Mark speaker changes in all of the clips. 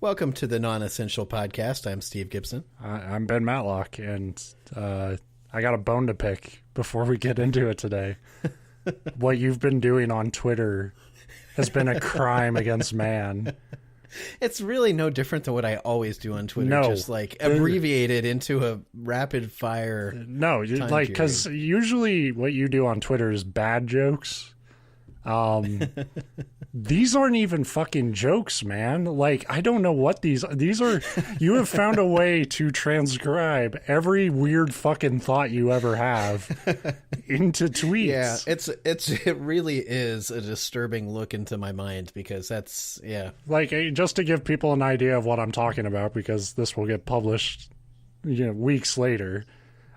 Speaker 1: Welcome to the Non-Essential Podcast. I'm Steve Gibson.
Speaker 2: I'm Ben Matlock, and I got a bone to pick before we get into it today. What you've been doing on Twitter has been a crime against man.
Speaker 1: It's really no different than what I always do on Twitter,
Speaker 2: No.
Speaker 1: just like abbreviated into a rapid fire.
Speaker 2: No, like, because usually what you do on Twitter is bad jokes. These aren't even fucking jokes, man. Like, I don't know what these are. You have found a way to transcribe every weird fucking thought you ever have into tweets.
Speaker 1: Yeah, it really is a disturbing look into my mind because that's, yeah.
Speaker 2: Like, just to give people an idea of what I'm talking about, because this will get published, weeks later.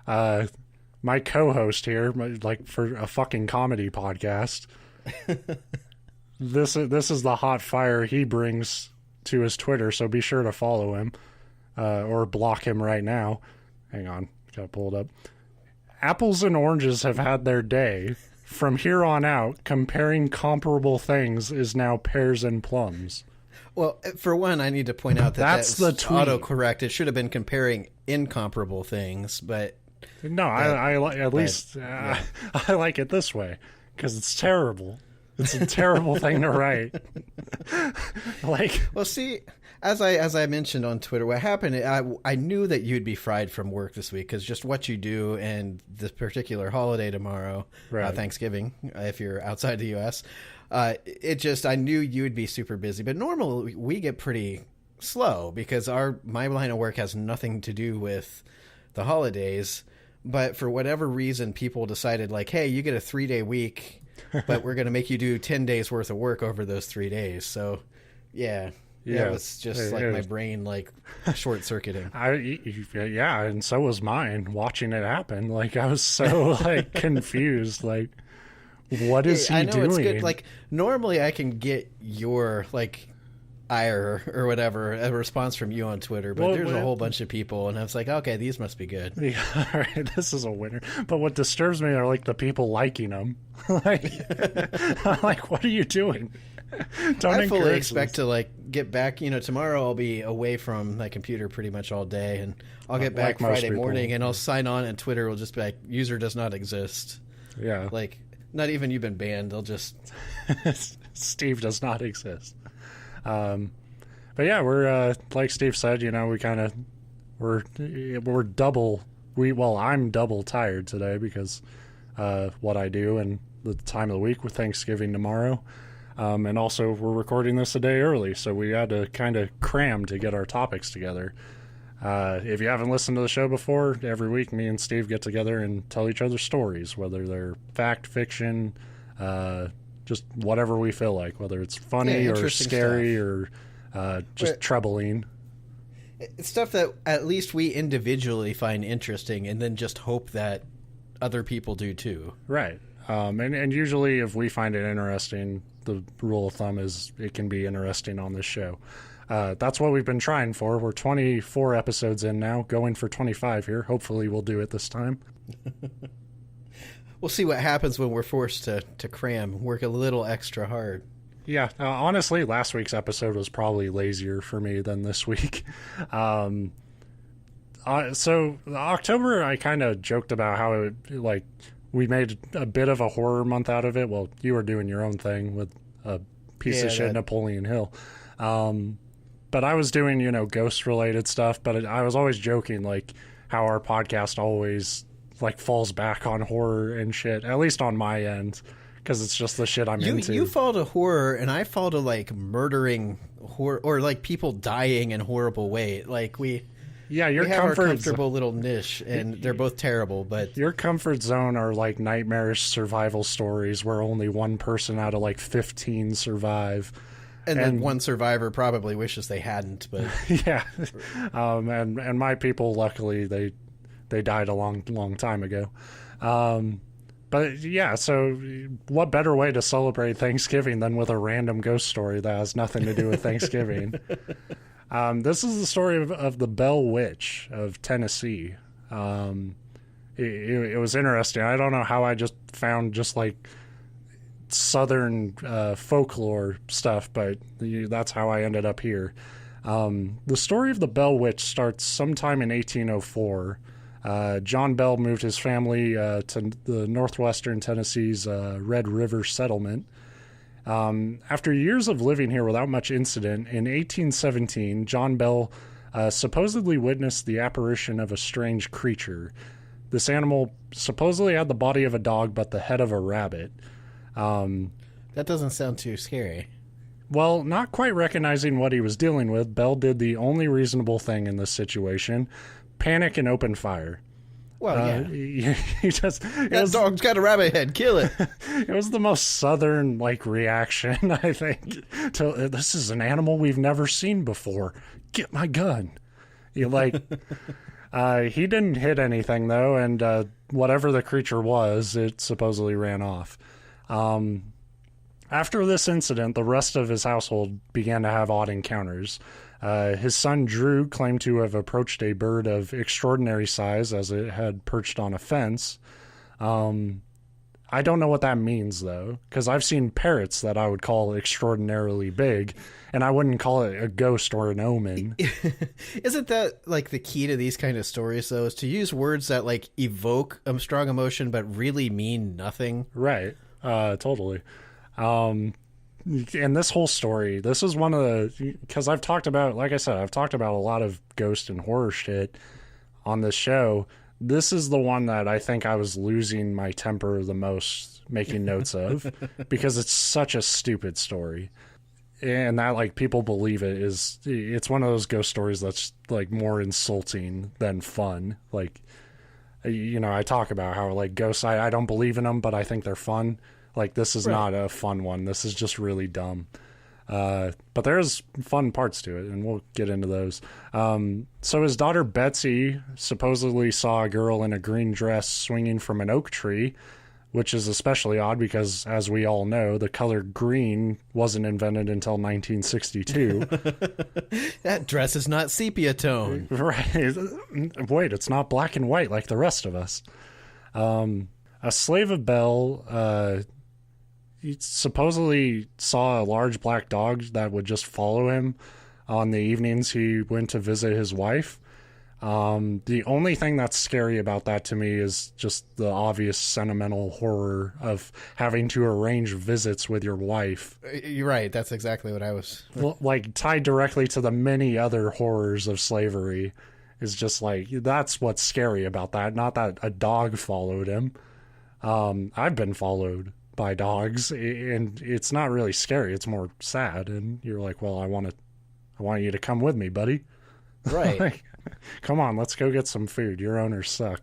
Speaker 2: My co-host here, like for a fucking comedy podcast, This is the hot fire he brings to his Twitter, so be sure to follow him or block him right now. Hang on, gotta pull it up. Apples and oranges have had their day. From here on out, comparing comparable things is now pears and plums.
Speaker 1: Well, for one, I need to point out that's
Speaker 2: the tweet.
Speaker 1: Autocorrect. It should have been comparing incomparable things, but
Speaker 2: no, I like it this way because it's terrible. It's a terrible thing to write.
Speaker 1: Well, see, as I mentioned on Twitter, what happened, I knew that you'd be fried from work this week because just what you do and this particular holiday tomorrow,
Speaker 2: right.
Speaker 1: Thanksgiving, if you're outside the U.S., I knew you would be super busy. But normally we get pretty slow because my line of work has nothing to do with the holidays. But for whatever reason, people decided like, hey, you get a 3-day week, but we're going to make you do 10 days worth of work over those 3 days. So, yeah, it was just my brain like short circuiting.
Speaker 2: Yeah, and so was mine watching it happen. Like I was so like confused. Like, what is he doing? It's good.
Speaker 1: Like normally I can get your like ire or whatever a response from you on Twitter, but there's a whole bunch of people, and I was like, okay, these must be good.
Speaker 2: Yeah, all right, this is a winner. But what disturbs me are like the people liking them. Like, I'm like, what are you doing?
Speaker 1: I fully expect to like get back. Tomorrow I'll be away from my computer pretty much all day, and I'll get back Friday morning, and I'll sign on, and Twitter will just be like, user does not exist.
Speaker 2: Yeah,
Speaker 1: like not even you've been banned. They'll just
Speaker 2: Steve does not exist. But yeah, we're like Steve said, we're double. I'm double tired today because what I do and the time of the week with Thanksgiving tomorrow, and also we're recording this a day early, so we had to kind of cram to get our topics together. If you haven't listened to the show before, every week me and Steve get together and tell each other stories, whether they're fact, fiction, just whatever we feel like, whether it's funny or scary stuff. Or just troubling.
Speaker 1: It's stuff that at least we individually find interesting and then just hope that other people do too.
Speaker 2: Right. And usually if we find it interesting, the rule of thumb is it can be interesting on this show. That's what we've been trying for. We're 24 episodes in now, going for 25 here. Hopefully we'll do it this time.
Speaker 1: We'll see what happens when we're forced to cram, work a little extra hard.
Speaker 2: Yeah, honestly, last week's episode was probably lazier for me than this week. So October, I kind of joked about how we made a bit of a horror month out of it. Well, you were doing your own thing with a piece of shit Napoleon Hill. But I was doing, ghost-related stuff, but I was always joking, like, how our podcast always falls back on horror and shit, at least on my end, because it's just the shit I'm into.
Speaker 1: You fall to horror, and I fall to murdering horror, or people dying in horrible way. We have our comfortable little niche, and they're both terrible. But
Speaker 2: your comfort zone are nightmarish survival stories where only one person out of 15 survive.
Speaker 1: And then one survivor probably wishes they hadn't. But
Speaker 2: yeah, and my people, luckily, they died a long time ago. But yeah, so what better way to celebrate Thanksgiving than with a random ghost story that has nothing to do with Thanksgiving? This is the story of the Bell Witch of Tennessee. It was interesting. I don't know how I just found Southern folklore stuff, but that's how I ended up here. The story of the Bell Witch starts sometime in 1804. John Bell moved his family to the northwestern Tennessee's Red River settlement. After years of living here without much incident, in 1817, John Bell supposedly witnessed the apparition of a strange creature. This animal supposedly had the body of a dog but the head of a rabbit.
Speaker 1: That doesn't sound too scary.
Speaker 2: Well, not quite recognizing what he was dealing with, Bell did the only reasonable thing in this situation: panic and open fire.
Speaker 1: Well,
Speaker 2: yeah.
Speaker 1: That dog's got a rabbit head. Kill it.
Speaker 2: It was the most southern reaction, I think. To this is an animal we've never seen before. Get my gun. He didn't hit anything though, and whatever the creature was, it supposedly ran off. After this incident, the rest of his household began to have odd encounters. His son Drew claimed to have approached a bird of extraordinary size as it had perched on a fence. I don't know what that means, though, because I've seen parrots that I would call extraordinarily big, and I wouldn't call it a ghost or an omen.
Speaker 1: Isn't that, the key to these kind of stories, though, is to use words that, evoke a strong emotion but really mean nothing?
Speaker 2: Right. Totally. And this whole story, this is one of the, because I've talked about, like I said, I've talked about a lot of ghost and horror shit on this show. This is the one that I think I was losing my temper the most making notes of, because it's such a stupid story. And that, people believe it's one of those ghost stories that's, more insulting than fun. I talk about how, ghosts, I don't believe in them, but I think they're fun. This is not a fun one. This is just really dumb. But there's fun parts to it, and we'll get into those. So his daughter Betsy supposedly saw a girl in a green dress swinging from an oak tree, which is especially odd because, as we all know, the color green wasn't invented until 1962.
Speaker 1: That dress is not sepia tone.
Speaker 2: Right. Wait, it's not black and white like the rest of us. A slave of Bell he supposedly saw a large black dog that would just follow him on the evenings he went to visit his wife. The only thing that's scary about that to me is just the obvious sentimental horror of having to arrange visits with your wife.
Speaker 1: You're right. That's exactly what I was...
Speaker 2: tied directly to the many other horrors of slavery is just that's what's scary about that. Not that a dog followed him. I've been followed by dogs, and it's not really scary. It's more sad, and you're like, well, I want you to come with me, buddy.
Speaker 1: Right.
Speaker 2: Come on, let's go get some food. Your owners suck.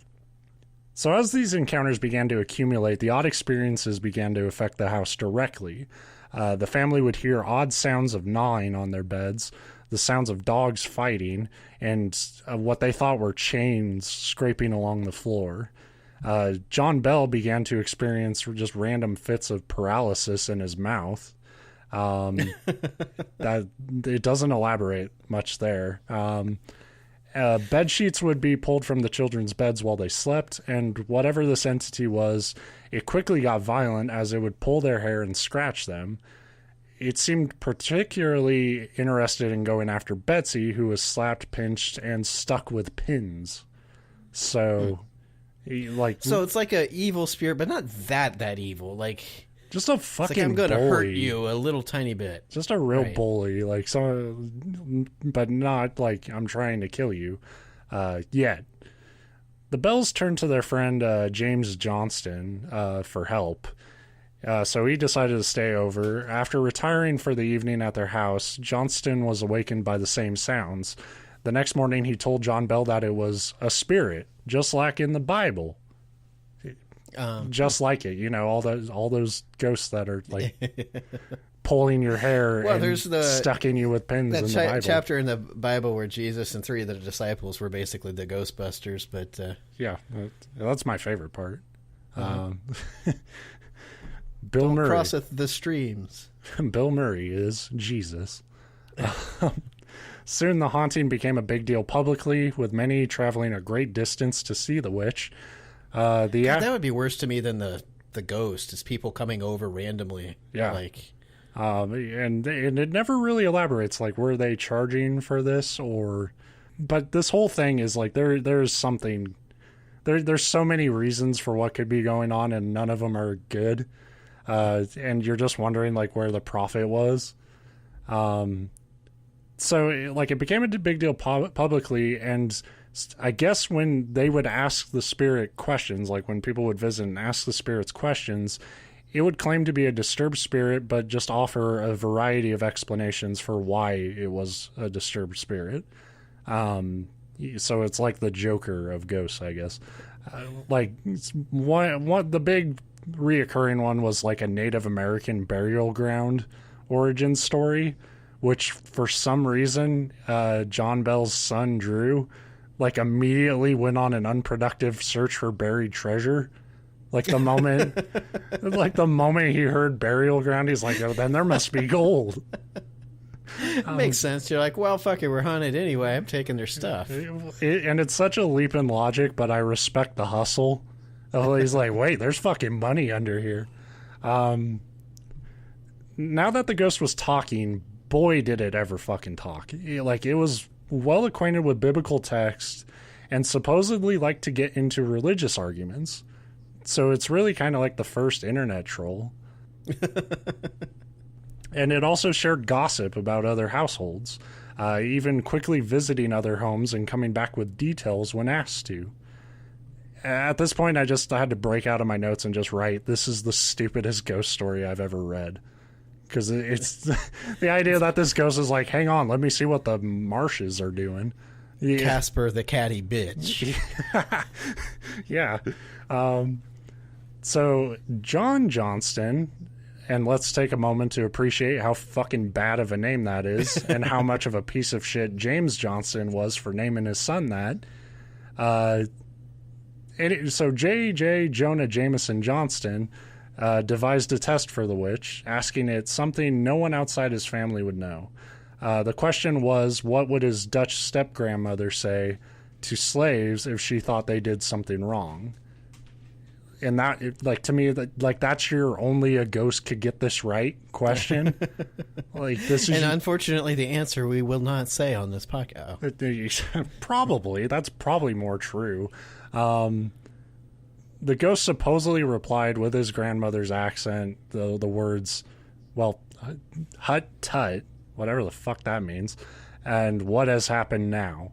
Speaker 2: So as these encounters began to accumulate, the odd experiences began to affect the house directly. The family would hear odd sounds of gnawing on their beds, the sounds of dogs fighting, and what they thought were chains scraping along the floor. John Bell began to experience just random fits of paralysis in his mouth. That it doesn't elaborate much there. Bed sheets would be pulled from the children's beds while they slept, and whatever this entity was, it quickly got violent as it would pull their hair and scratch them. It seemed particularly interested in going after Betsy, who was slapped, pinched, and stuck with pins. So...
Speaker 1: So it's like a evil spirit, but not that evil.
Speaker 2: Just a fucking
Speaker 1: I'm going to
Speaker 2: bully.
Speaker 1: hurt you a little tiny bit.
Speaker 2: Just a real bully, but not I'm trying to kill you yet. The Bells turned to their friend James Johnston for help. So he decided to stay over. After retiring for the evening at their house, Johnston was awakened by the same sounds. The next morning, he told John Bell that it was a spirit, just like in the Bible. Just like it, all those ghosts that are pulling your hair and stucking you with pins in the Bible.
Speaker 1: Chapter in the Bible where Jesus and three of the disciples were basically the Ghostbusters, but
Speaker 2: yeah, that's my favorite part.
Speaker 1: Bill Murray crosseth the streams.
Speaker 2: Bill Murray is Jesus. Soon the haunting became a big deal publicly, with many traveling a great distance to see the witch.
Speaker 1: That would be worse to me than the ghost, is people coming over randomly.
Speaker 2: Yeah. And it never really elaborates, like, were they charging for this or... But this whole thing is, like, there's something... There's so many reasons for what could be going on, and none of them are good. And you're just wondering, like, where the profit was. So, like, it became a big deal publicly, and I guess when they would ask the spirit questions, like when people would visit and ask the spirits questions, it would claim to be a disturbed spirit, but just offer a variety of explanations for why it was a disturbed spirit. So it's like the Joker of ghosts, I guess. Like, the big reoccurring one was like a Native American burial ground origin story, which for some reason, John Bell's son, Drew, like immediately went on an unproductive search for buried treasure. Like the moment he heard burial ground, he's like, oh, then there must be gold.
Speaker 1: Makes sense. You're like, well, fuck it, we're haunted anyway. I'm taking their stuff.
Speaker 2: And it's such a leap in logic, but I respect the hustle. He's like, wait, there's fucking money under here. Now that the ghost was talking, boy, did it ever fucking talk. It was well acquainted with biblical text and supposedly liked to get into religious arguments. So it's really kind of like the first internet troll. And it also shared gossip about other households, even quickly visiting other homes and coming back with details when asked to. At this point, I had to break out of my notes and just write, this is the stupidest ghost story I've ever read. Because it's the idea that this ghost is like, hang on, let me see what the marshes are doing. Yeah.
Speaker 1: Casper the catty bitch.
Speaker 2: Yeah. So John Johnston, and let's take a moment to appreciate how fucking bad of a name that is and how much of a piece of shit James Johnston was for naming his son that. So J.J. Jonah Jameson Johnston devised a test for the witch, asking it something no one outside his family would know. The question was, what would his Dutch step-grandmother say to slaves if she thought they did something wrong? And that, like, to me, like, that's your only a ghost could get this right question. Like, this is...
Speaker 1: And unfortunately, the answer we will not say on this podcast.
Speaker 2: Probably. That's probably more true. The ghost supposedly replied with his grandmother's accent, the words, well, hut tut, whatever the fuck that means, and what has happened now.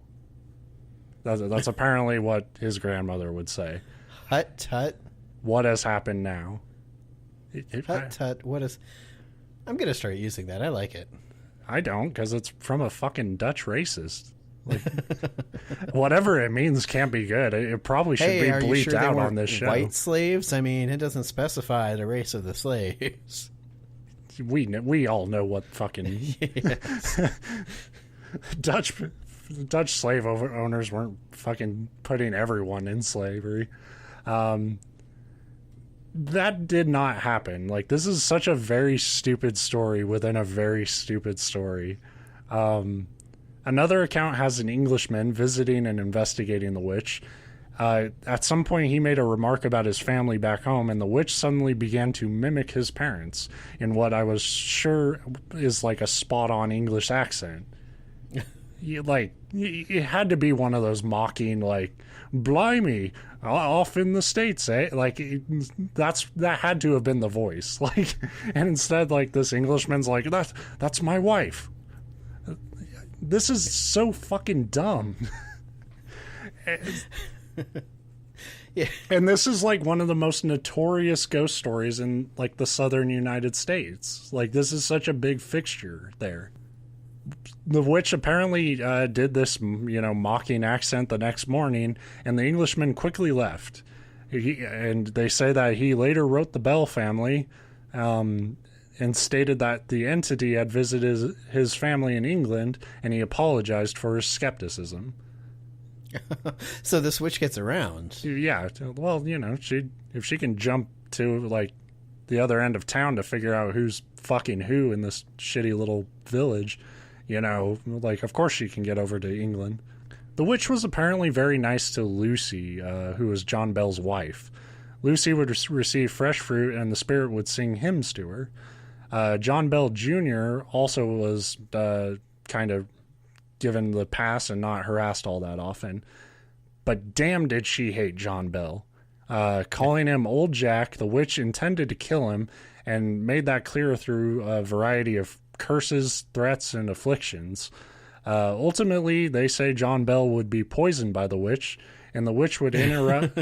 Speaker 2: That's apparently what his grandmother would say.
Speaker 1: Hut tut.
Speaker 2: What has happened now?
Speaker 1: Hut tut. What is... I'm going to start using that. I like it.
Speaker 2: I don't, because it's from a fucking Dutch racist. Like, whatever it means can't be good. It probably should be bleeped out on this show.
Speaker 1: White slaves? I mean, it doesn't specify the race of the slaves.
Speaker 2: We all know what fucking Dutch slave owners weren't fucking putting everyone in slavery. That did not happen. Like, this is such a very stupid story within a very stupid story. Another account has an Englishman visiting and investigating the witch. At some point, he made a remark about his family back home, and the witch suddenly began to mimic his parents in what I was sure is like a spot-on English accent. It had to be one of those mocking, like, blimey, off in the States, eh? Like, that had to have been the voice. Like, and instead, like, this Englishman's like, that's my wife. This is so fucking dumb.
Speaker 1: Yeah.
Speaker 2: And this is like one of the most notorious ghost stories in like the southern United States. Like, this is such a big fixture there. The witch apparently did this, mocking accent the next morning, and the Englishman quickly left. And they say that he later wrote the Bell family, and stated that the entity had visited his family in England, and he apologized for his skepticism.
Speaker 1: So this witch gets around.
Speaker 2: Yeah, well, if she can jump to, like, the other end of town to figure out who's fucking who in this shitty little village, like, of course she can get over to England. The witch was apparently very nice to Lucy, who was John Bell's wife. Lucy would receive fresh fruit, and the spirit would sing hymns to her. John Bell Jr. also was kind of given the pass and not harassed all that often. But damn did she hate John Bell. Calling him Old Jack, the witch intended to kill him, and made that clear through a variety of curses, threats, and afflictions. Ultimately, they say John Bell would be poisoned by the witch, and the witch would interrupt...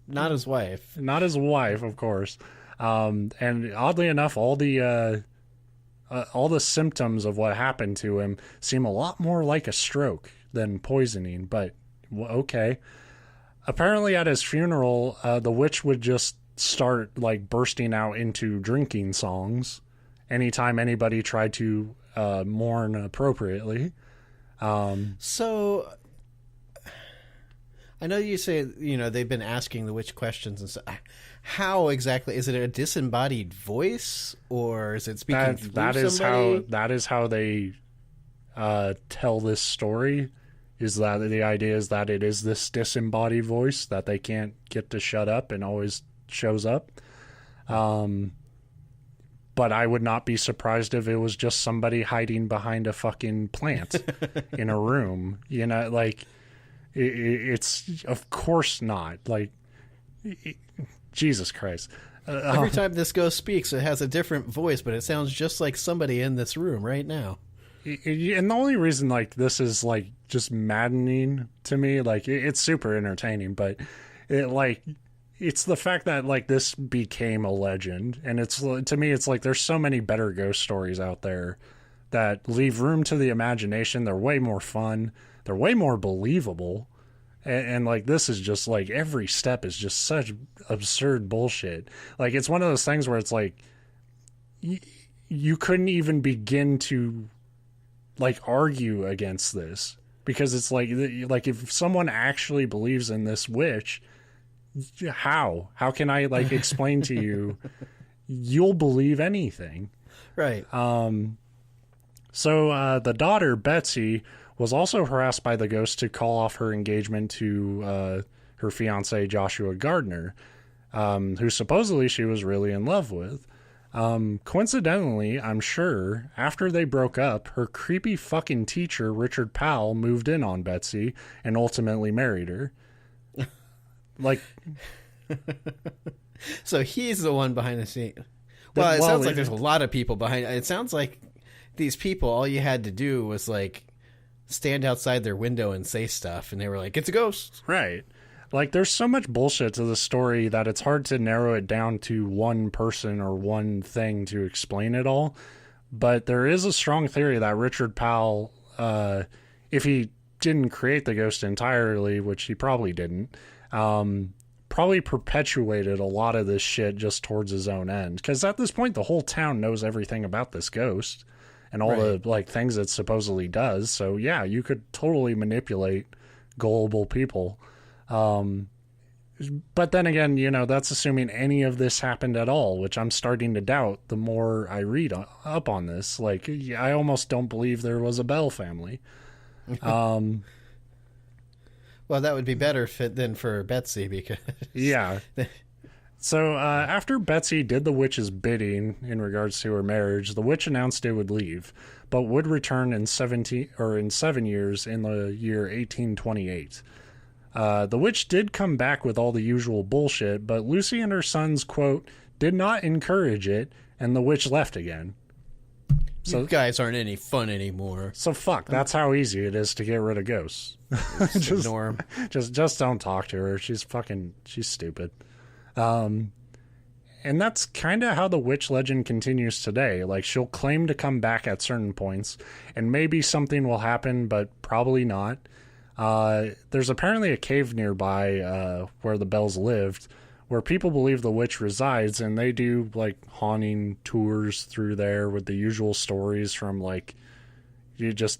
Speaker 1: Not his wife.
Speaker 2: Not his wife, of course. And oddly enough, all the symptoms of what happened to him seem a lot more like a stroke than poisoning, but okay. Apparently at his funeral, the witch would just start like bursting out into drinking songs anytime anybody tried to mourn appropriately.
Speaker 1: So I know you say, they've been asking the witch questions and stuff. How exactly is it a disembodied voice, or is it speaking through somebody?
Speaker 2: That is how they tell this story. Is that the idea is that it is this disembodied voice that they can't get to shut up and always shows up. But I would not be surprised if it was just somebody hiding behind a fucking plant in a room. It's of course not. Jesus Christ.
Speaker 1: Every time this ghost speaks, it has a different voice, but it sounds just like somebody in this room right now.
Speaker 2: And the only reason this is just maddening to me, it's super entertaining, but it's the fact that this became a legend. And to me, it's there's so many better ghost stories out there that leave room to the imagination. They're way more fun. They're way more believable. And this is just every step is just such absurd bullshit. It's one of those things where it's you couldn't even begin to argue against this, because it's if someone actually believes in this witch, how can I explain to you, you'll believe anything.
Speaker 1: Right.
Speaker 2: So the daughter, Betsy, was also harassed by the ghost to call off her engagement to her fiance, Joshua Gardner, who supposedly she was really in love with. Coincidentally, I'm sure, after they broke up, her creepy fucking teacher, Richard Powell, moved in on Betsy and ultimately married her.
Speaker 1: So he's the one behind the scene. Well, it sounds like there's a lot of people behind. It sounds like these people, all you had to do was stand outside their window and say stuff, and they were like, it's a ghost.
Speaker 2: Right. There's so much bullshit to the story that it's hard to narrow it down to one person or one thing to explain it all. But there is a strong theory that Richard Powell, if he didn't create the ghost entirely, which he probably didn't, probably perpetuated a lot of this shit just towards his own end. Because at this point, the whole town knows everything about this ghost and all the things it supposedly does. So yeah, you could totally manipulate gullible people. But then again, that's assuming any of this happened at all, which I'm starting to doubt the more I read up on this. I almost don't believe there was a Bell family.
Speaker 1: Well, that would be better fit than for Betsy, because...
Speaker 2: Yeah. So after Betsy did the witch's bidding in regards to her marriage, the witch announced it would leave, but would return in 7 years in the year 1828. The witch did come back with all the usual bullshit, but Lucy and her sons, quote, did not encourage it, and the witch left again.
Speaker 1: So, you guys aren't any fun anymore.
Speaker 2: So fuck, that's how easy it is to get rid of ghosts.
Speaker 1: Just ignore them.
Speaker 2: Just don't talk to her. She's stupid. And that's kind of how the witch legend continues today. She'll claim to come back at certain points, and maybe something will happen, but probably not. There's apparently a cave nearby where the Bells lived, where people believe the witch resides, and they do haunting tours through there with the usual stories from you just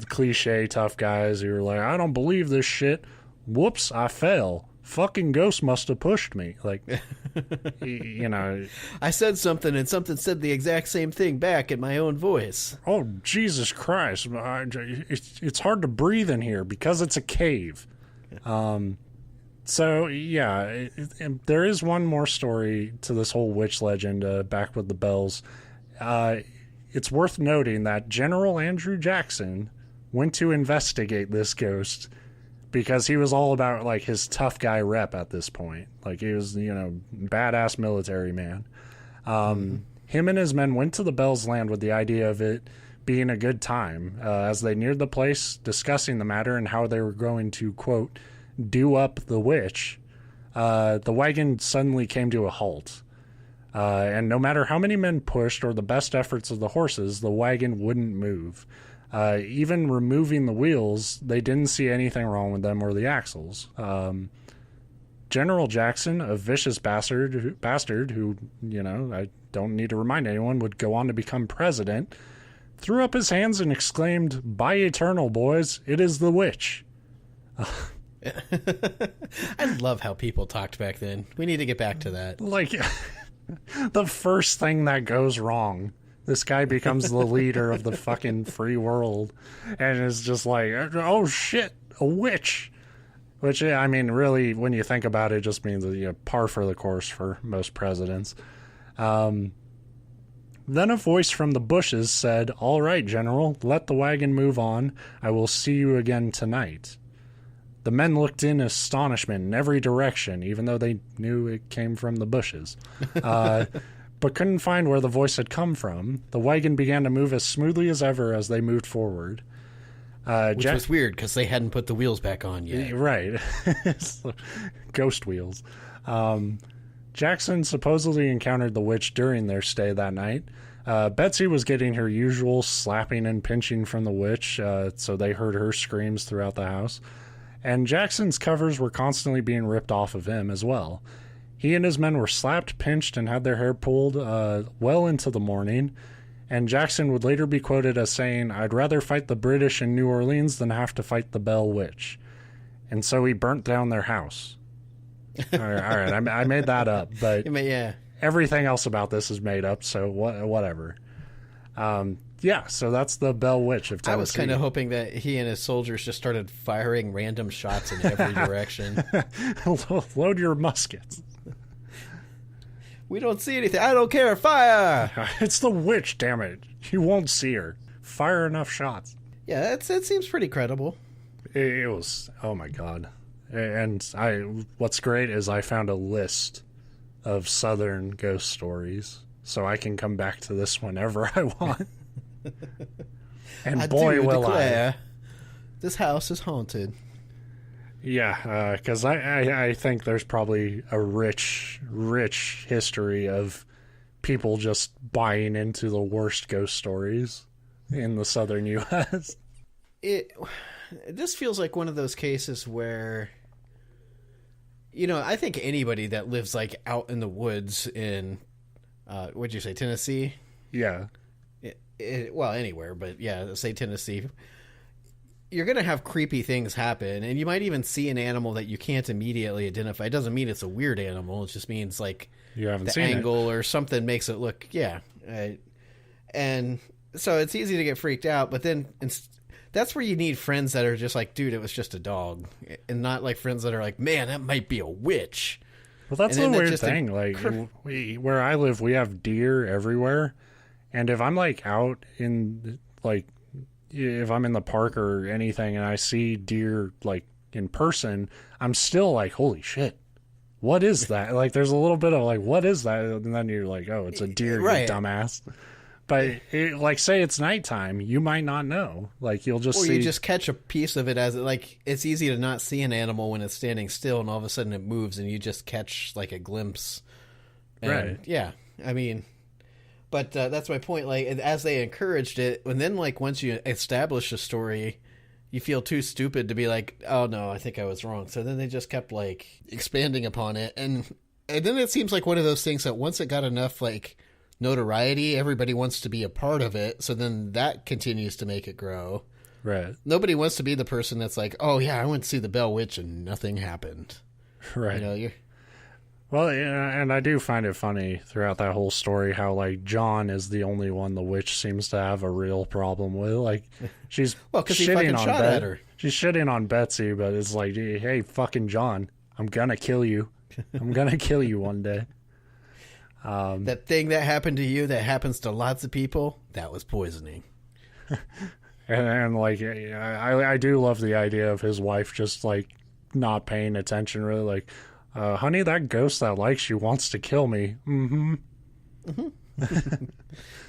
Speaker 2: cliche tough guys who are I don't believe this shit. Whoops, I fell. Fucking ghost must have pushed me.
Speaker 1: I said something and something said the exact same thing back in my own voice.
Speaker 2: Oh, Jesus Christ. It's hard to breathe in here because it's a cave. So, yeah, there is one more story to this whole witch legend back with the Bells. it's worth noting that General Andrew Jackson went to investigate this ghost because he was all about like his tough guy rep at this point. Like he was, badass military man. Him and his men went to the Bell's Land with the idea of it being a good time. As they neared the place, discussing the matter and how they were going to, quote, do up the witch, the wagon suddenly came to a halt. And no matter how many men pushed or the best efforts of the horses, the wagon wouldn't move. Even removing the wheels, they didn't see anything wrong with them or the axles. General Jackson, a vicious bastard who, I don't need to remind anyone, would go on to become president, threw up his hands and exclaimed, "By eternal, boys, it is the witch."
Speaker 1: I love how people talked back then. We need to get back to that.
Speaker 2: Like, the first thing that goes wrong, this guy becomes the leader of the fucking free world and is just like, oh shit, a witch. Which, I mean, really, when you think about it, just means par for the course for most presidents. Then a voice from the bushes said, "All right, General, let the wagon move on. I will see you again tonight." The men looked in astonishment in every direction, even though they knew it came from the bushes, but couldn't find where the voice had come from. The wagon began to move as smoothly as ever as they moved forward.
Speaker 1: Which was weird, because they hadn't put the wheels back on yet.
Speaker 2: Right. Ghost wheels. Jackson supposedly encountered the witch during their stay that night. Betsy was getting her usual slapping and pinching from the witch, so they heard her screams throughout the house. And Jackson's covers were constantly being ripped off of him as well. He and his men were slapped, pinched, and had their hair pulled well into the morning. And Jackson would later be quoted as saying, "I'd rather fight the British in New Orleans than have to fight the Bell Witch." And so he burnt down their house. All right, I made that up, but
Speaker 1: yeah.
Speaker 2: Everything else about this is made up, so whatever. So that's the Bell Witch of Tennessee.
Speaker 1: I was kind of hoping that he and his soldiers just started firing random shots in every direction.
Speaker 2: Load your muskets.
Speaker 1: We don't see anything. I don't care. Fire!
Speaker 2: It's the witch, damn it. You won't see her. Fire enough shots.
Speaker 1: Yeah, that seems pretty credible.
Speaker 2: It was, oh my God. And what's great is I found a list of Southern ghost stories, so I can come back to this whenever I want. And boy, will I.
Speaker 1: This house is haunted.
Speaker 2: Yeah, because I think there's probably a rich history of people just buying into the worst ghost stories in the southern U.S.
Speaker 1: This feels like one of those cases where, I think anybody that lives like out in the woods in, what'd you say, Tennessee?
Speaker 2: Yeah.
Speaker 1: Well, anywhere, but yeah, say Tennessee. You're going to have creepy things happen, and you might even see an animal that you can't immediately identify. It doesn't mean it's a weird animal. It just means like
Speaker 2: you haven't
Speaker 1: the
Speaker 2: seen
Speaker 1: angle or something makes it look, and so it's easy to get freaked out. But then that's where you need friends that are just like, dude, it was just a dog, and not like friends that are like, man, that might be a witch.
Speaker 2: Well, that's the weird thing. Where I live, we have deer everywhere, and if I'm like out in if I'm in the park or anything and I see deer like in person, I'm still like, holy shit, what is that? Like, there's a little bit of like, what is that? And then you're like, oh, it's a deer, right, you dumbass. But say it's nighttime, you might not know. Like, you'll just see.
Speaker 1: You just catch a piece of it as it's easy to not see an animal when it's standing still, and all of a sudden it moves, and you just catch like a glimpse. And,
Speaker 2: right.
Speaker 1: Yeah. I mean. But that's my point. Like, as they encouraged it, and then like once you establish a story, you feel too stupid to be like, oh no, I think I was wrong. So then they just kept like expanding upon it, and then it seems like one of those things that once it got enough like notoriety, everybody wants to be a part of it. So then that continues to make it grow.
Speaker 2: Right.
Speaker 1: Nobody wants to be the person that's like, oh yeah, I went to see the Bell Witch and nothing happened.
Speaker 2: Right.
Speaker 1: You're.
Speaker 2: Well, yeah, and I do find it funny throughout that whole story how, like, John is the only one the witch seems to have a real problem with. Like, she's shitting on
Speaker 1: shot at her.
Speaker 2: She's shitting on Betsy, but it's like, hey, fucking John, I'm gonna kill you. I'm gonna kill you one day.
Speaker 1: That thing that happened to you that happens to lots of people, that was poisoning.
Speaker 2: And like, I do love the idea of his wife just like not paying attention, really. Like, honey, that ghost that likes you wants to kill me. Mm-hmm.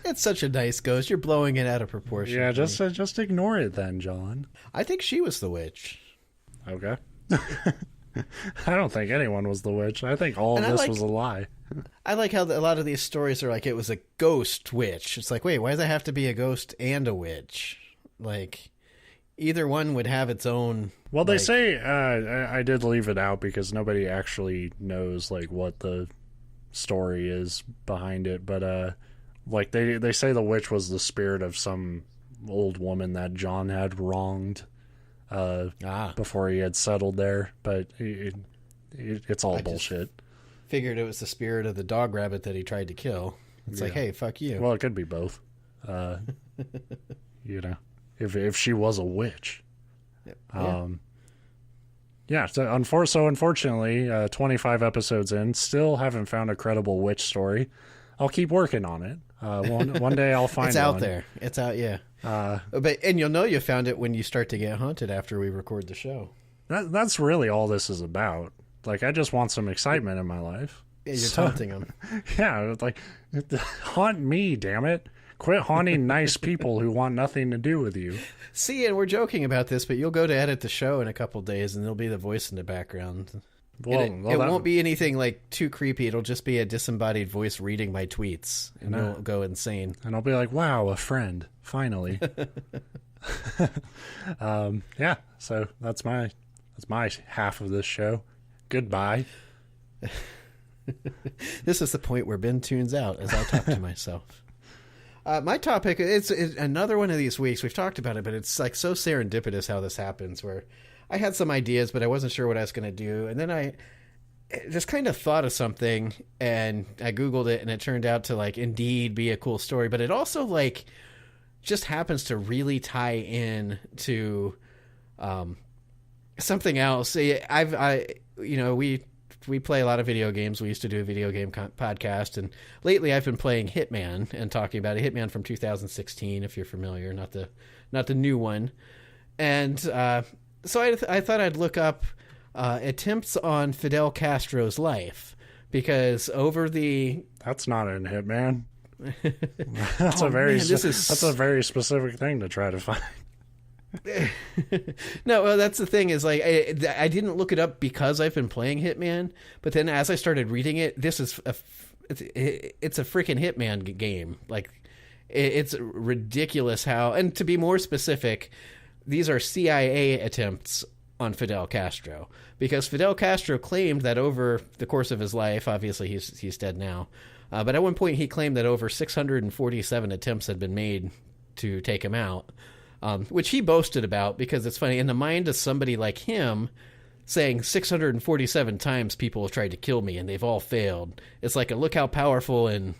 Speaker 1: It's such a nice ghost. You're blowing it out of proportion.
Speaker 2: Yeah, just ignore it then, John.
Speaker 1: I think she was the witch.
Speaker 2: Okay. I don't think anyone was the witch. I think all of this was a lie.
Speaker 1: I like how a lot of these stories are like it was a ghost witch. It's like, wait, why does it have to be a ghost and a witch? Like, either one would have its own.
Speaker 2: Well, they say I did leave it out because nobody actually knows like what the story is behind it, but like they say the witch was the spirit of some old woman that John had wronged before he had settled there, but it's all bullshit.
Speaker 1: Figured it was the spirit of the dog rabbit that he tried to kill. It's like, hey, fuck you.
Speaker 2: Well, it could be both. You know, if she was a witch. Yeah. So unfortunately, 25 episodes in, still haven't found a credible witch story. I'll keep working on it. One day I'll find
Speaker 1: it's out
Speaker 2: one.
Speaker 1: there. It's out, yeah. And you'll know you found it when you start to get haunted after we record the show.
Speaker 2: That's really all this is about. Like, I just want some excitement in my life.
Speaker 1: Yeah, you're taunting them.
Speaker 2: Yeah, like, haunt me, damn it. Quit haunting nice people who want nothing to do with you.
Speaker 1: See, and we're joking about this, but you'll go to edit the show in a couple days, and there'll be the voice in the background. Well, it won't be anything like too creepy. It'll just be a disembodied voice reading my tweets, and you'll go insane.
Speaker 2: And I'll be like, "Wow, a friend, finally." Yeah. So that's my half of this show. Goodbye.
Speaker 1: This is the point where Ben tunes out as I talk to myself. My topic, it's another one of these weeks. We've talked about it, but it's like so serendipitous how this happens, where I had some ideas, but I wasn't sure what I was going to do. And then I just kind of thought of something, and I Googled it, and it turned out to like indeed be a cool story. But it also like just happens to really tie in to something else. We play a lot of video games. We used to do a video game podcast, and lately I've been playing Hitman and talking about it. Hitman from 2016, if you're familiar, not the new one. And so I thought I'd look up attempts on Fidel Castro's life, because
Speaker 2: that's not in Hitman. That's a very specific thing to try to find.
Speaker 1: No, well, that's the thing is like I didn't look it up because I've been playing Hitman, but then as I started reading it, it's a freaking Hitman game. Like it's ridiculous how, and to be more specific, these are CIA attempts on Fidel Castro, because Fidel Castro claimed that over the course of his life, obviously he's dead now, but at one point he claimed that over 647 attempts had been made to take him out. Which he boasted about, because it's funny, in the mind of somebody like him, saying 647 times people have tried to kill me and they've all failed. It's like, look how powerful and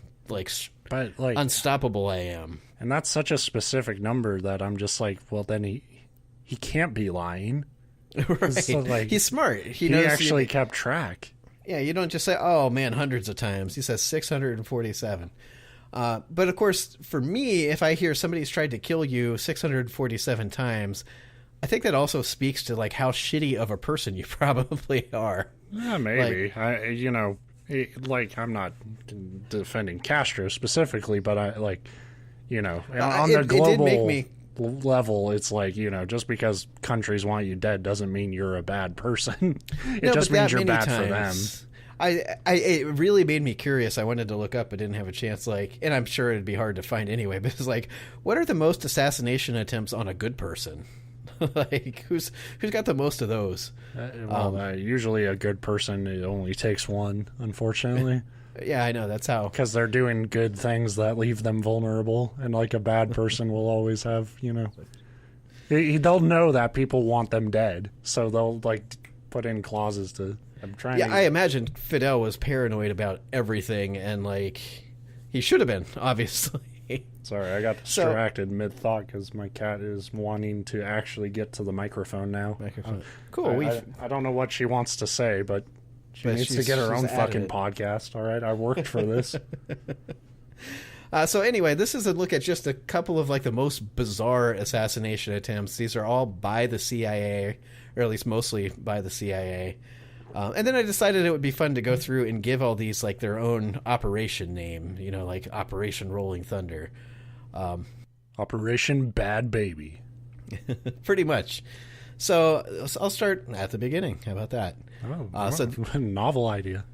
Speaker 1: unstoppable I am.
Speaker 2: And that's such a specific number that I'm just like, well, then he can't be lying.
Speaker 1: Right. So, like, he's smart.
Speaker 2: He actually kept track.
Speaker 1: Yeah, you don't just say, oh man, hundreds of times. He says 647. But of course, for me, if I hear somebody's tried to kill you 647 times, I think that also speaks to like how shitty of a person you probably are.
Speaker 2: Yeah, maybe. I'm not defending Castro specifically, but on the global level, it's like, just because countries want you dead doesn't mean you're a bad person. It just means you're bad for them.
Speaker 1: It really made me curious. I wanted to look up, but didn't have a chance. And I'm sure it'd be hard to find anyway. But it's like, what are the most assassination attempts on a good person? Like, who's got the most of those?
Speaker 2: Usually a good person, it only takes one, unfortunately.
Speaker 1: Yeah, I know. That's how.
Speaker 2: Because they're doing good things that leave them vulnerable, and like a bad person will always have, they'll know that people want them dead, so they'll like put in clauses to.
Speaker 1: I imagine Fidel was paranoid about everything, and like he should have been, obviously.
Speaker 2: Sorry, I got distracted mid-thought because my cat is wanting to actually get to the microphone now.
Speaker 1: Cool.
Speaker 2: I don't know what she wants to say, but She needs to get her own fucking podcast. All right, I worked for this.
Speaker 1: So anyway, this is a look at just a couple of like the most bizarre assassination attempts. These are all by the CIA, or at least mostly by the CIA. And then I decided it would be fun to go through and give all these like their own operation name, you know, like Operation Rolling Thunder.
Speaker 2: Operation Bad Baby.
Speaker 1: Pretty much. So I'll start at the beginning. How about that?
Speaker 2: So novel idea.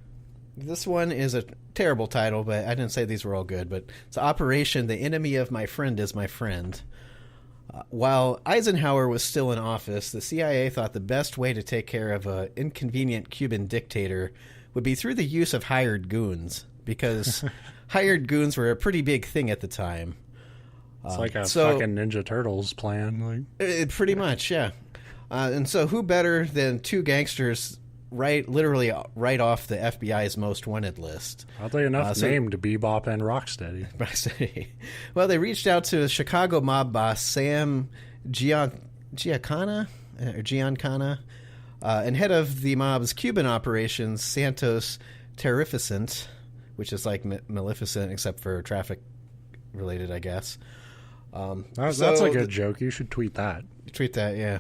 Speaker 1: This one is a terrible title, but I didn't say these were all good. But it's Operation The Enemy of My Friend is My Friend. While Eisenhower was still in office, the CIA thought the best way to take care of an inconvenient Cuban dictator would be through the use of hired goons, because hired goons were a pretty big thing at the time.
Speaker 2: It's like a fucking Ninja Turtles plan.
Speaker 1: Pretty much, yeah. And so who better than two gangsters literally right off the FBI's most wanted list?
Speaker 2: Oddly enough, named Bebop and Rocksteady.
Speaker 1: Well, they reached out to Chicago mob boss Sam Giancana, and head of the mob's Cuban operations, Santos Terrificent, which is like Maleficent except for traffic related, I guess.
Speaker 2: That's a good joke. You should tweet that.
Speaker 1: Tweet that, yeah.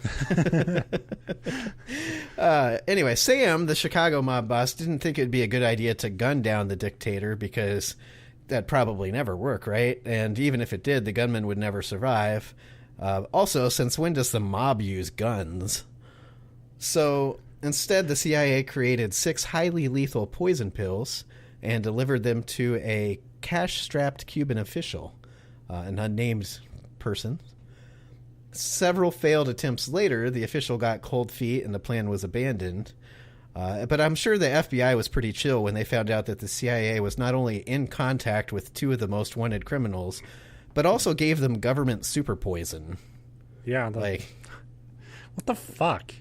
Speaker 1: Anyway, Sam, the Chicago mob boss, didn't think it'd be a good idea to gun down the dictator because that'd probably never work, right? And even if it did, the gunman would never survive. Also, since when does the mob use guns? So instead, the CIA created 6 highly lethal poison pills and delivered them to a cash-strapped Cuban official, an unnamed person. Several failed attempts later, the official got cold feet and the plan was abandoned. But I'm sure the FBI was pretty chill when they found out that the CIA was not only in contact with 2 of the most wanted criminals, but also gave them government super poison.
Speaker 2: Yeah, what the fuck?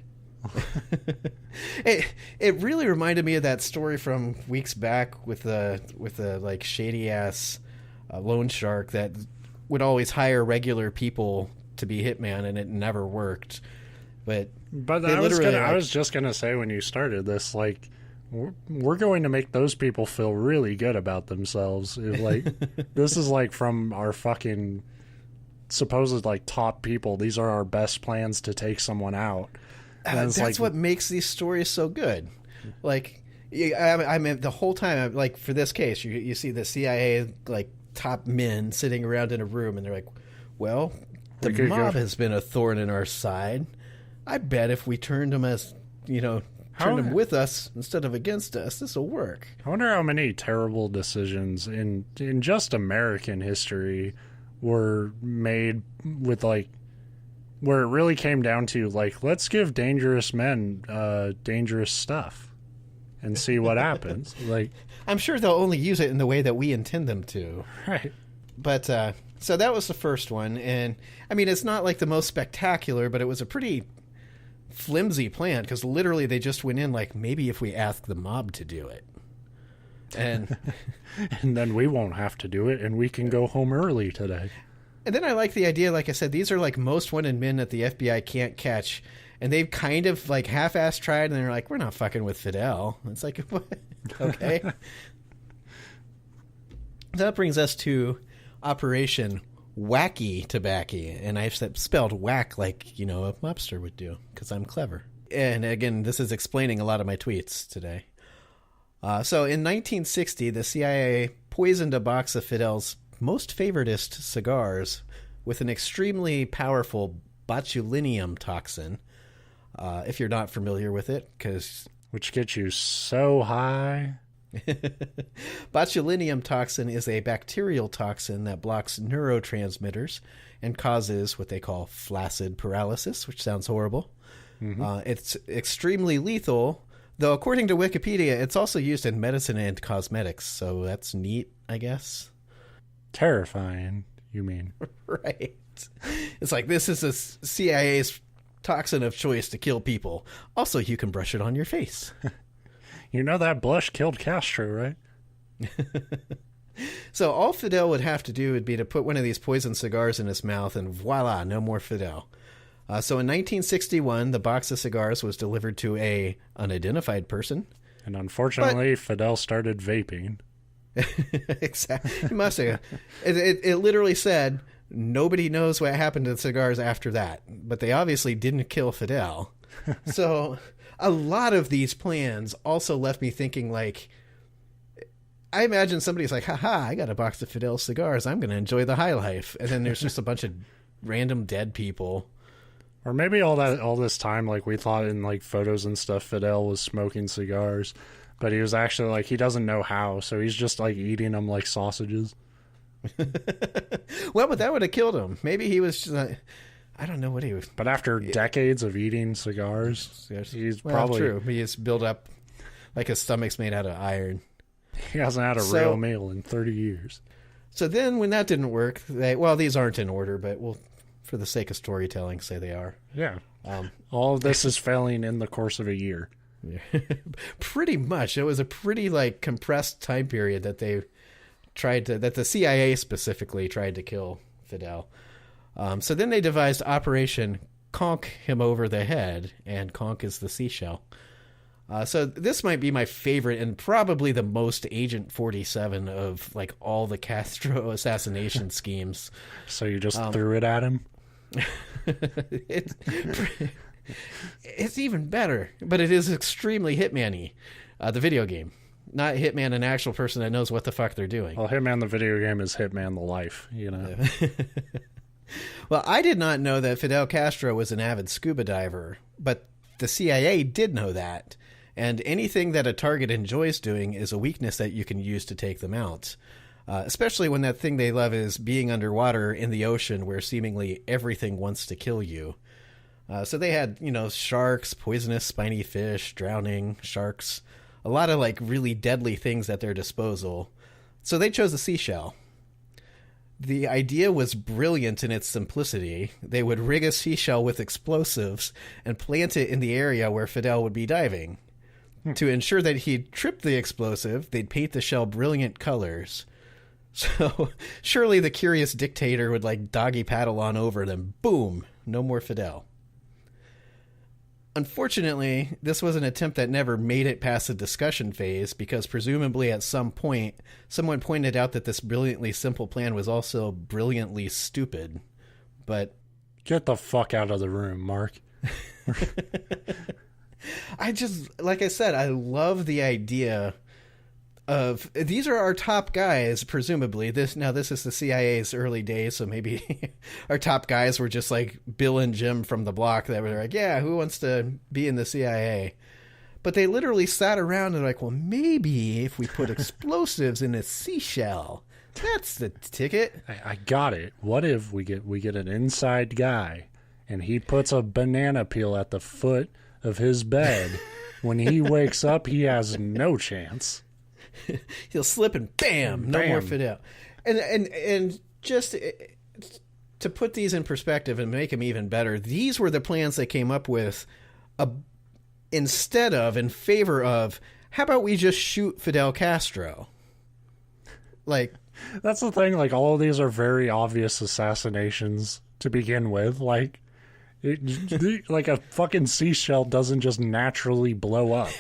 Speaker 1: It really reminded me of that story from weeks back with the like shady ass loan shark that would always hire regular people to be hitman, and it never worked. But
Speaker 2: I was just gonna say, when you started this, like, we're going to make those people feel really good about themselves. This is like from our fucking supposed like top people. These are our best plans to take someone out.
Speaker 1: That's what makes these stories so good. Like, I mean, the whole time, like for this case, you see the CIA like top men sitting around in a room, and they're like, well, the mob has been a thorn in our side. I bet if we turned them them with us instead of against us, this will work.
Speaker 2: I wonder how many terrible decisions in just American history were made with like, where it really came down to like, let's give dangerous men dangerous stuff and see what happens. Like,
Speaker 1: I'm sure they'll only use it in the way that we intend them to.
Speaker 2: Right.
Speaker 1: But so that was the first one, and I mean, it's not like the most spectacular, but it was a pretty flimsy plan, because literally they just went in like, maybe if we ask the mob to do it, and
Speaker 2: and then we won't have to do it, and we can go home early today.
Speaker 1: And then I like the idea, like I said, these are like most wanted men that the FBI can't catch, and they've kind of like half-assed tried, and they're like, we're not fucking with Fidel. It's like, what? Okay. That brings us to Operation Wacky Tobacco, and I've spelled whack like, a mobster would do, because I'm clever. And again, this is explaining a lot of my tweets today. So in 1960, the CIA poisoned a box of Fidel's most favoritist cigars with an extremely powerful botulinum toxin. If you're not familiar with it,
Speaker 2: which gets you so high.
Speaker 1: Botulinum toxin is a bacterial toxin that blocks neurotransmitters and causes what they call flaccid paralysis, which sounds horrible. Mm-hmm. It's extremely lethal, though according to Wikipedia, it's also used in medicine and cosmetics, so that's neat, I guess.
Speaker 2: Terrifying, you mean?
Speaker 1: Right. It's like, this is a CIA's toxin of choice to kill people. Also, you can brush it on your face.
Speaker 2: You know that blush killed Castro, right?
Speaker 1: So all Fidel would have to do would be to put one of these poison cigars in his mouth, and voila, no more Fidel. So in 1961, the box of cigars was delivered to a unidentified person
Speaker 2: And unfortunately, Fidel started vaping.
Speaker 1: Exactly. He must have. It literally said, nobody knows what happened to the cigars after that. But they obviously didn't kill Fidel. So a lot of these plans also left me thinking, like, I imagine somebody's like, haha, I got a box of Fidel cigars. I'm going to enjoy the high life. And then there's just a bunch of random dead people.
Speaker 2: Or maybe all this time, like, we thought in, like, photos and stuff, Fidel was smoking cigars. But he was actually, like, he doesn't know how. So he's just, like, eating them like sausages.
Speaker 1: Well, but that would have killed him. Maybe he was just, I don't know what he was.
Speaker 2: But after decades of eating cigars, he's probably...
Speaker 1: True. He's built up like his stomach's made out of iron.
Speaker 2: He hasn't had a real meal in 30 years.
Speaker 1: So then when that didn't work, these aren't in order, but we'll, for the sake of storytelling, say they are.
Speaker 2: Yeah. All of this is failing in the course of a year.
Speaker 1: Pretty much. It was a pretty, like, compressed time period that that the CIA specifically tried to kill Fidel. So then they devised Operation Conk Him Over the Head, and conch is the seashell. So this might be my favorite and probably the most Agent 47 of, like, all the Castro assassination schemes.
Speaker 2: So you just threw it at him?
Speaker 1: It's even better, but it is extremely Hitman-y, the video game. Not Hitman, an actual person that knows what the fuck they're doing.
Speaker 2: Well, Hitman the video game is Hitman the life, you know. Yeah.
Speaker 1: Well, I did not know that Fidel Castro was an avid scuba diver, but the CIA did know that. And anything that a target enjoys doing is a weakness that you can use to take them out. Especially when that thing they love is being underwater in the ocean where seemingly everything wants to kill you. So they had, sharks, poisonous spiny fish, drowning, sharks, a lot of, like, really deadly things at their disposal. So they chose a seashell. The idea was brilliant in its simplicity. They would rig a seashell with explosives and plant it in the area where Fidel would be diving. To ensure that he'd trip the explosive, they'd paint the shell brilliant colors. So surely the curious dictator would, like, doggy paddle on over and then boom, no more Fidel. Unfortunately, this was an attempt that never made it past the discussion phase because presumably at some point, someone pointed out that this brilliantly simple plan was also brilliantly stupid. But
Speaker 2: get the fuck out of the room, Mark.
Speaker 1: Like I said, I love the idea of these are our top guys, presumably. This is the CIA's early days, so maybe our top guys were just like Bill and Jim from the block that were like, yeah, who wants to be in the CIA? But they literally sat around and like, well, maybe if we put explosives in a seashell, that's the ticket.
Speaker 2: I got it. What if we get an inside guy and he puts a banana peel at the foot of his bed? When he wakes up, he has no chance.
Speaker 1: He'll slip and bam, no more Fidel. And just to put these in perspective and make them even better, these were the plans they came up with in favor of, how about we just shoot Fidel Castro? Like,
Speaker 2: that's the thing. Like, all of these are very obvious assassinations to begin with. Like, like a fucking seashell doesn't just naturally blow up.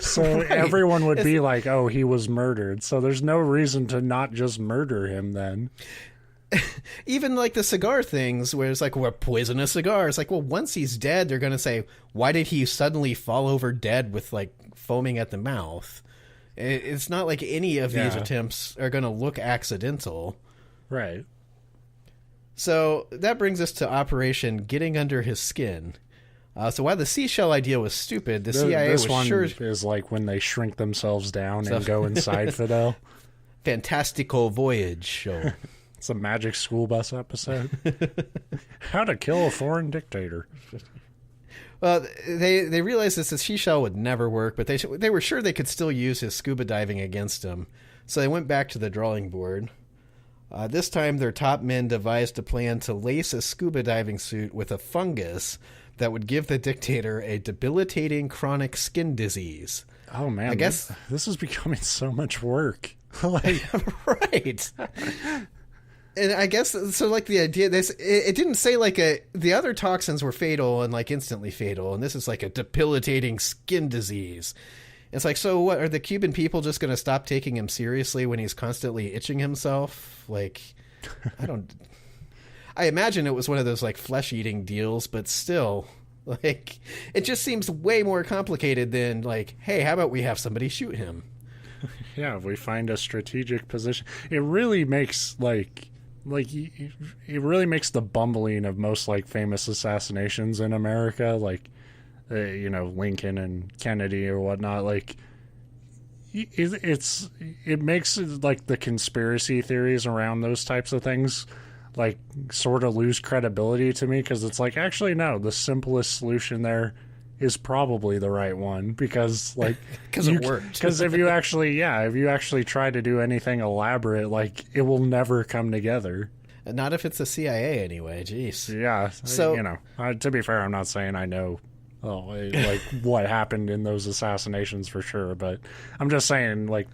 Speaker 2: So right. Everyone would be like, oh, he was murdered. So there's no reason to not just murder him then.
Speaker 1: Even like the cigar things where it's like, we're poisonous cigars. Like, well, once he's dead, they're going to say, why did he suddenly fall over dead with like foaming at the mouth? It's not like any of these attempts are going to look accidental.
Speaker 2: Right.
Speaker 1: So that brings us to Operation Getting Under His Skin. So while the seashell idea was stupid, the CIA was sure...
Speaker 2: This one is like when they shrink themselves down and go inside Fidel.
Speaker 1: Fantastical Voyage show.
Speaker 2: It's a Magic School Bus episode. How to kill a foreign dictator.
Speaker 1: Well, they realized that the seashell would never work, but they were sure they could still use his scuba diving against him. So they went back to the drawing board. This time, their top men devised a plan to lace a scuba diving suit with a fungus that would give the dictator a debilitating chronic skin disease.
Speaker 2: Oh, man. I guess this is becoming so much work. Like,
Speaker 1: right. And I guess, so like the idea, it didn't say like the other toxins were fatal and like instantly fatal, and this is like a debilitating skin disease. It's like, so what, are the Cuban people just going to stop taking him seriously when he's constantly itching himself? Like, I imagine it was one of those like flesh eating deals, but still, like, it just seems way more complicated than like, hey, how about we have somebody shoot him?
Speaker 2: Yeah, if we find a strategic position, it really makes it really makes the bumbling of most like famous assassinations in America, like Lincoln and Kennedy or whatnot, like it makes like the conspiracy theories around those types of things like sort of lose credibility to me, because it's like, actually no, the simplest solution there is probably the right one, because like
Speaker 1: because it worked.
Speaker 2: Because if you actually try to do anything elaborate, like it will never come together.
Speaker 1: Not if it's the CIA anyway. Jeez.
Speaker 2: Yeah. So to be fair, I'm not saying I know like what happened in those assassinations for sure, but I'm just saying like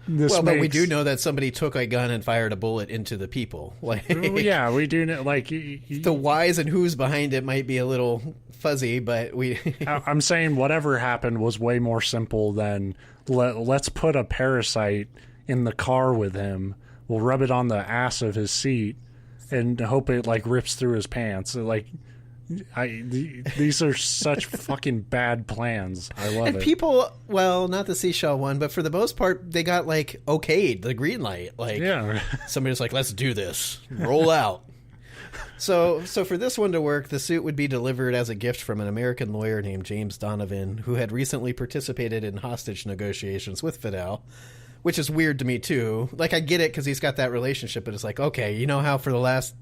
Speaker 2: this.
Speaker 1: Well, but we do know that somebody took a gun and fired a bullet into the people. Like,
Speaker 2: yeah, we do know. Like
Speaker 1: the whys and who's behind it might be a little fuzzy, but
Speaker 2: I'm saying whatever happened was way more simple than let's put a parasite in the car with him. We'll rub it on the ass of his seat and hope it like rips through his pants. Like, these are such fucking bad plans. I love it.
Speaker 1: And people, well, not the seashell one, but for the most part, they got like okayed, the green light. Like, yeah, somebody's like, let's do this, roll out. So for this one to work, the suit would be delivered as a gift from an American lawyer named James Donovan, who had recently participated in hostage negotiations with Fidel, which is weird to me too. Like, I get it because he's got that relationship, but it's like, okay, you know how for the last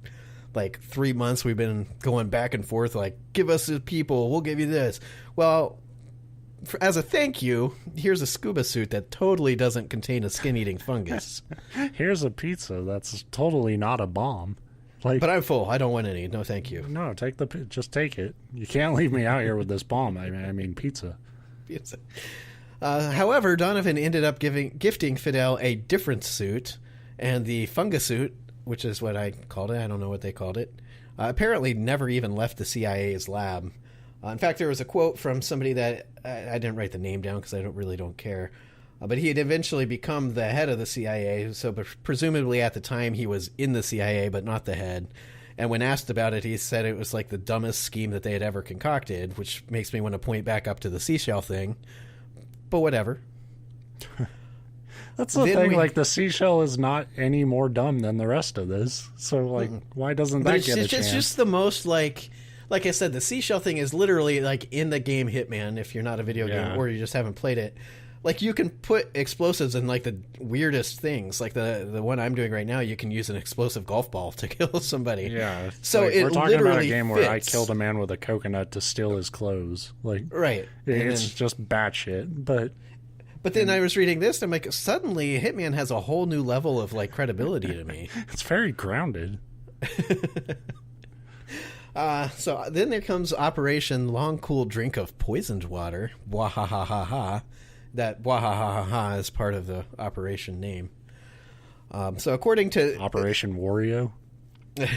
Speaker 1: like 3 months we've been going back and forth, like, give us the people, we'll give you this. Well, as a thank you, here's a scuba suit that totally doesn't contain a skin-eating fungus.
Speaker 2: Here's a pizza that's totally not a bomb. Like,
Speaker 1: but I'm full. I don't want any. No, thank you.
Speaker 2: No, just take it. You can't leave me out here with this bomb. I mean pizza.
Speaker 1: Pizza. However, Donovan ended up gifting Fidel a different suit, and the fungus suit, which is what I called it. I don't know what they called it. Apparently never even left the CIA's lab. In fact, there was a quote from somebody that I didn't write the name down because I don't care. But he had eventually become the head of the CIA, so presumably at the time he was in the CIA, but not the head. And when asked about it, he said it was like the dumbest scheme that they had ever concocted, which makes me want to point back up to the seashell thing. But whatever.
Speaker 2: That's the thing, like, the seashell is not any more dumb than the rest of this. So, like, why doesn't that get a chance?
Speaker 1: It's just the most, like I said, the seashell thing is literally, like, in the game Hitman, if you're not a video game or you just haven't played it. Like, you can put explosives in, like, the weirdest things. Like, the one I'm doing right now, you can use an explosive golf ball to kill somebody.
Speaker 2: Yeah.
Speaker 1: So
Speaker 2: like,
Speaker 1: it
Speaker 2: we're talking
Speaker 1: literally
Speaker 2: about a game
Speaker 1: fits.
Speaker 2: where I killed a man with a coconut to steal his clothes. Like,
Speaker 1: right.
Speaker 2: It's just batshit, but
Speaker 1: then I was reading this, and I'm like, suddenly Hitman has a whole new level of, like, credibility to me.
Speaker 2: It's very grounded.
Speaker 1: So then there comes Operation Long Cool Drink of Poisoned Water. Wahahaha. That wahahaha is part of the operation name. So according to
Speaker 2: Operation Wario.
Speaker 1: I'm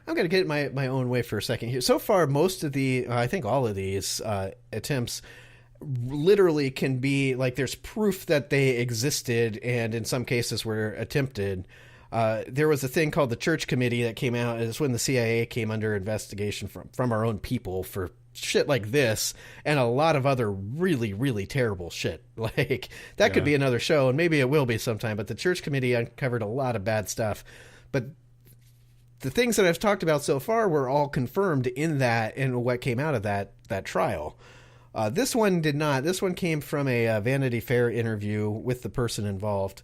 Speaker 1: going to get my own way for a second here. So far, most of the, I think all of these attempts literally can be, like, there's proof that they existed and in some cases were attempted. There was a thing called the Church Committee that came out. It's when the CIA came under investigation from our own people for shit like this and a lot of other really, really terrible shit. Like, that could be another show, and maybe it will be sometime, but the Church Committee uncovered a lot of bad stuff. But the things that I've talked about so far were all confirmed in what came out of that trial. This one did not. This one came from a Vanity Fair interview with the person involved.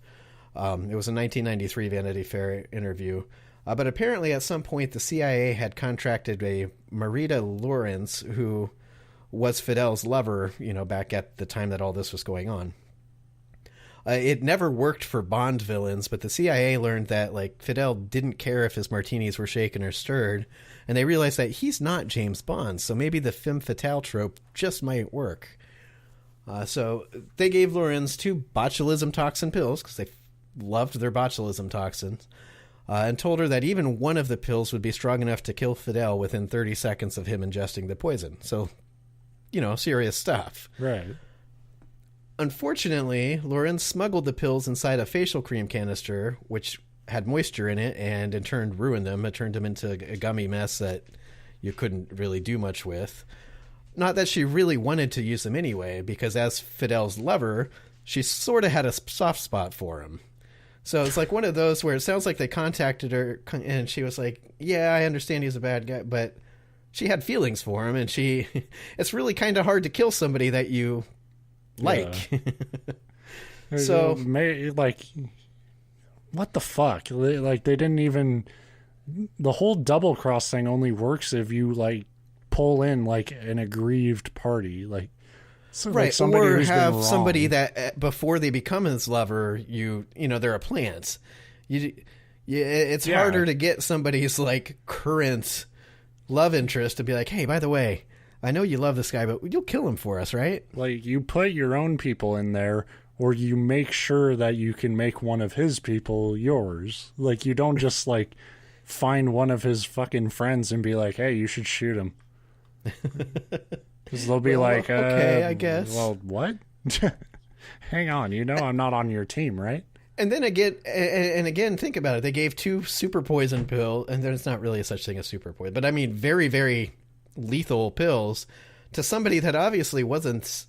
Speaker 1: It was a 1993 Vanity Fair interview. But apparently at some point the CIA had contracted a Marita Lawrence, who was Fidel's lover, back at the time that all this was going on. It never worked for Bond villains, but the CIA learned that, like, Fidel didn't care if his martinis were shaken or stirred, and they realized that he's not James Bond, so maybe the femme fatale trope just might work. So they gave Lorenz 2 botulism toxin pills, because they loved their botulism toxins, and told her that even one of the pills would be strong enough to kill Fidel within 30 seconds of him ingesting the poison. So, serious stuff.
Speaker 2: Right.
Speaker 1: Unfortunately, Lorenz smuggled the pills inside a facial cream canister, which had moisture in it and in turn ruined them. It turned them into a gummy mess that you couldn't really do much with. Not that she really wanted to use them anyway, because as Fidel's lover, she sort of had a soft spot for him. So it's like one of those where it sounds like they contacted her and she was like, yeah, I understand he's a bad guy, but she had feelings for him, and it's really kind of hard to kill somebody that you like. Yeah. So,
Speaker 2: like, what the fuck? Like, they didn't even... The whole double cross thing only works if you, like, pull in, like, an aggrieved party. Like, so,
Speaker 1: right,
Speaker 2: like somebody
Speaker 1: or
Speaker 2: who's
Speaker 1: have
Speaker 2: been
Speaker 1: somebody
Speaker 2: wronged.
Speaker 1: that before they become his lover, you know, they're a plant. It's harder to get somebody's, like, current love interest to be like, hey, by the way, I know you love this guy, but you'll kill him for us, right?
Speaker 2: Like, you put your own people in there, or you make sure that you can make one of his people yours. Like, you don't just, like, find one of his fucking friends and be like, hey, you should shoot him. Because they'll be like,
Speaker 1: okay, I guess.
Speaker 2: Well, what? Hang on, you know I'm not on your team, right?
Speaker 1: And then again, think about it. They gave 2 super poison pill, and there's not really such thing as super poison, but I mean very, very lethal pills to somebody that obviously wasn't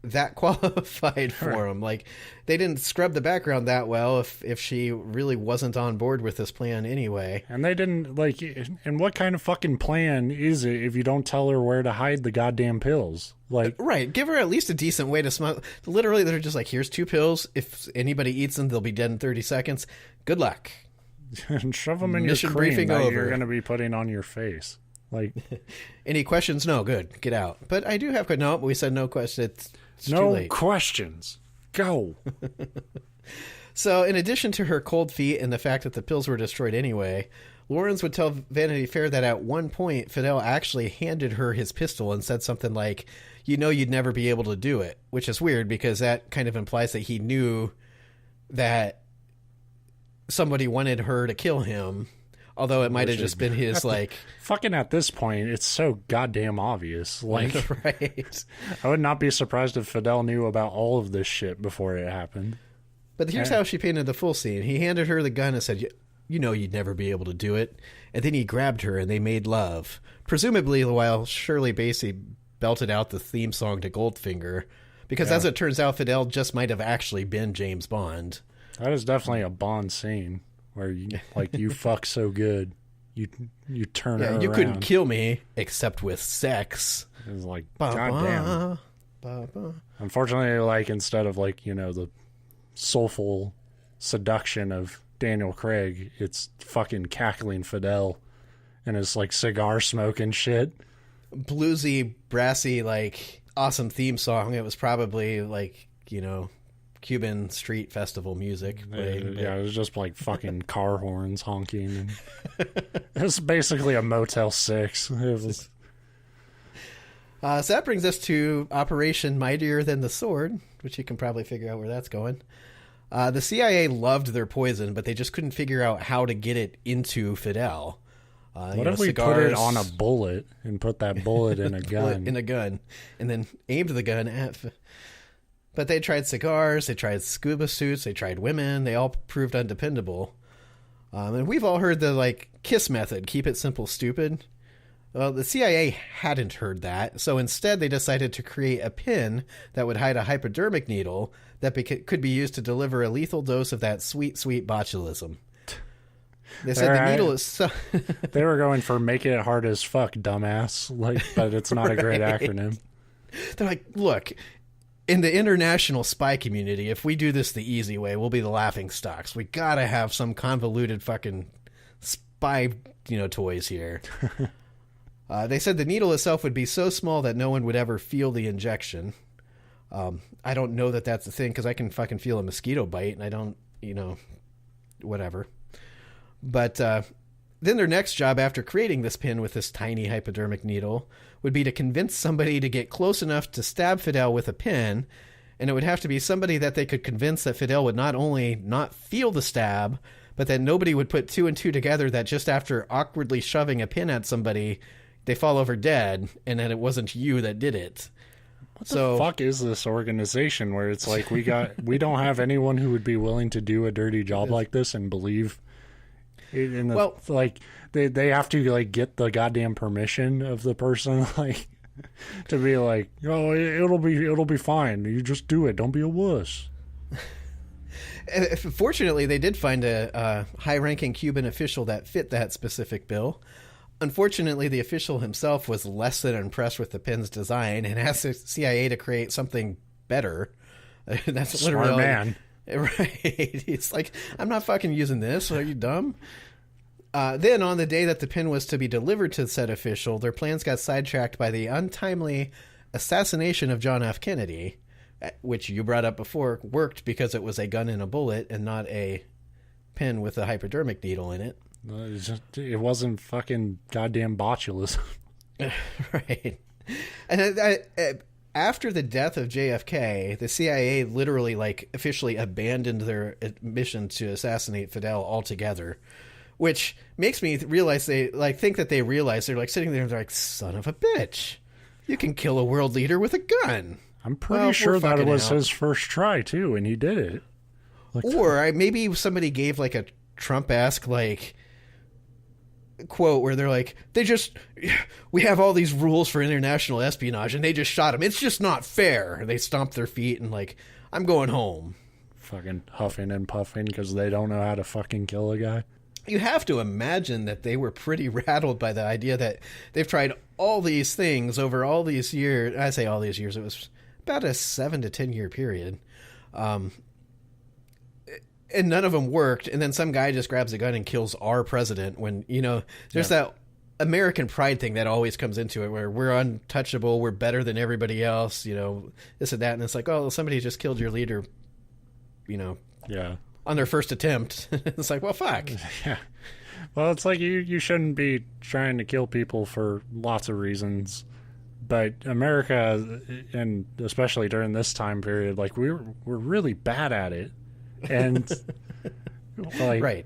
Speaker 1: that qualified for him. Like, they didn't scrub the background that well if she really wasn't on board with this plan anyway.
Speaker 2: And they didn't, like, and what kind of fucking plan is it if you don't tell her where to hide the goddamn pills? Like,
Speaker 1: right, give her at least a decent way to smuggle. Literally, they're just like, here's 2 pills. If anybody eats them, they'll be dead in 30 seconds. Good luck.
Speaker 2: And shove them in
Speaker 1: Mission
Speaker 2: your cream
Speaker 1: briefing
Speaker 2: that
Speaker 1: over.
Speaker 2: you're going to be putting on your face. Like,
Speaker 1: any questions? No, good. Get out. But I do have... No, we said no questions. It's too
Speaker 2: no
Speaker 1: late.
Speaker 2: questions. Go.
Speaker 1: So, in addition to her cold feet and the fact that the pills were destroyed anyway, Lawrence would tell Vanity Fair that at one point, Fidel actually handed her his pistol and said something like, you know you'd never be able to do it, which is weird because that kind of implies that he knew that somebody wanted her to kill him, although it might have just been his, like...
Speaker 2: Fucking at this point, it's so goddamn obvious. Like,
Speaker 1: right.
Speaker 2: I would not be surprised if Fidel knew about all of this shit before it happened.
Speaker 1: But here's how she painted the full scene. He handed her the gun and said, you know you'd never be able to do it. And then he grabbed her and they made love. Presumably while Shirley Bassey belted out the theme song to Goldfinger. Because as it turns out, Fidel just might have actually been James Bond.
Speaker 2: That is definitely a Bond scene where you, like, you fuck so good. You turn her around.
Speaker 1: You couldn't kill me except with sex.
Speaker 2: It was like, goddamn. Unfortunately, like, instead of, like, you know, the soulful seduction of Daniel Craig, it's fucking cackling Fidel and his, like, cigar smoking shit.
Speaker 1: Bluesy, brassy, like, awesome theme song. It was probably, like, you know, Cuban street festival music playing.
Speaker 2: Yeah, it was just like fucking car horns honking. And it was basically a Motel 6. It was...
Speaker 1: So that brings us to Operation Mightier Than the Sword, which you can probably figure out where that's going. The CIA loved their poison, but they just couldn't figure out how to get it into Fidel.
Speaker 2: What if we put it on a bullet and put that bullet in a gun?
Speaker 1: In a gun, and then aimed the gun at... But they tried cigars, they tried scuba suits, they tried women. They all proved undependable. And we've all heard the, like, KISS method, keep it simple, stupid. Well, the CIA hadn't heard that, so instead they decided to create a pin that would hide a hypodermic needle that could be used to deliver a lethal dose of that sweet, sweet botulism. They said the needle is so...
Speaker 2: They were going for make it hard as fuck, dumbass. Like, but it's not a great acronym.
Speaker 1: They're like, look... In the international spy community, if we do this the easy way, we'll be the laughing stocks. We gotta have some convoluted fucking spy, you know, toys here. They said the needle itself would be so small that no one would ever feel the injection. I don't know that that's the thing, because I can fucking feel a mosquito bite, and I don't, you know, whatever. But then their next job after creating this pin with this tiny hypodermic needle would be to convince somebody to get close enough to stab Fidel with a pin, and it would have to be somebody that they could convince that Fidel would not only not feel the stab, but that nobody would put 2 and 2 together that just after awkwardly shoving a pin at somebody, they fall over dead, and that it wasn't you that did it.
Speaker 2: What the fuck is this organization where it's like we don't have anyone who would be willing to do a dirty job like this and believe in the, like they have to like get the goddamn permission of the person like to be like, oh, it'll be fine. You just do it. Don't be a wuss.
Speaker 1: Fortunately, they did find a high-ranking Cuban official that fit that specific bill. Unfortunately, the official himself was less than impressed with the pin's design and asked the CIA to create something better. That's literally
Speaker 2: smart man.
Speaker 1: Right. It's like, I'm not fucking using this. Are you dumb? Then, on the day that the pin was to be delivered to said official, their plans got sidetracked by the untimely assassination of John F. Kennedy, which you brought up before worked because it was a gun and a bullet and not a pin with a hypodermic needle in it.
Speaker 2: It wasn't fucking goddamn botulism.
Speaker 1: Right. And after the death of JFK, the CIA literally, like, officially abandoned their mission to assassinate Fidel altogether, which makes me realize they, like, think that they realize they're, like, sitting there and they're like, son of a bitch, you can kill a world leader with a gun.
Speaker 2: I'm pretty sure that it was his first try, too, and he did it. Like,
Speaker 1: or maybe somebody gave, like, a Trump-esque, like, quote where they're like, we have all these rules for international espionage and they just shot him. It's just not fair. They stomped their feet and like, I'm going home.
Speaker 2: Fucking huffing and puffing because they don't know how to fucking kill a guy.
Speaker 1: You have to imagine that they were pretty rattled by the idea that they've tried all these things over all these years. I say all these years. It was about a 7 to 10 year period. And none of them worked, and then some guy just grabs a gun and kills our president when, you know, there's that American pride thing that always comes into it where we're untouchable, we're better than everybody else, you know, this and that, and it's like, oh, somebody just killed your leader, you know, on their first attempt. It's like, well, fuck.
Speaker 2: Yeah. Well, it's like you shouldn't be trying to kill people for lots of reasons, but America, and especially during this time period, like we're really bad at it. And like,
Speaker 1: right,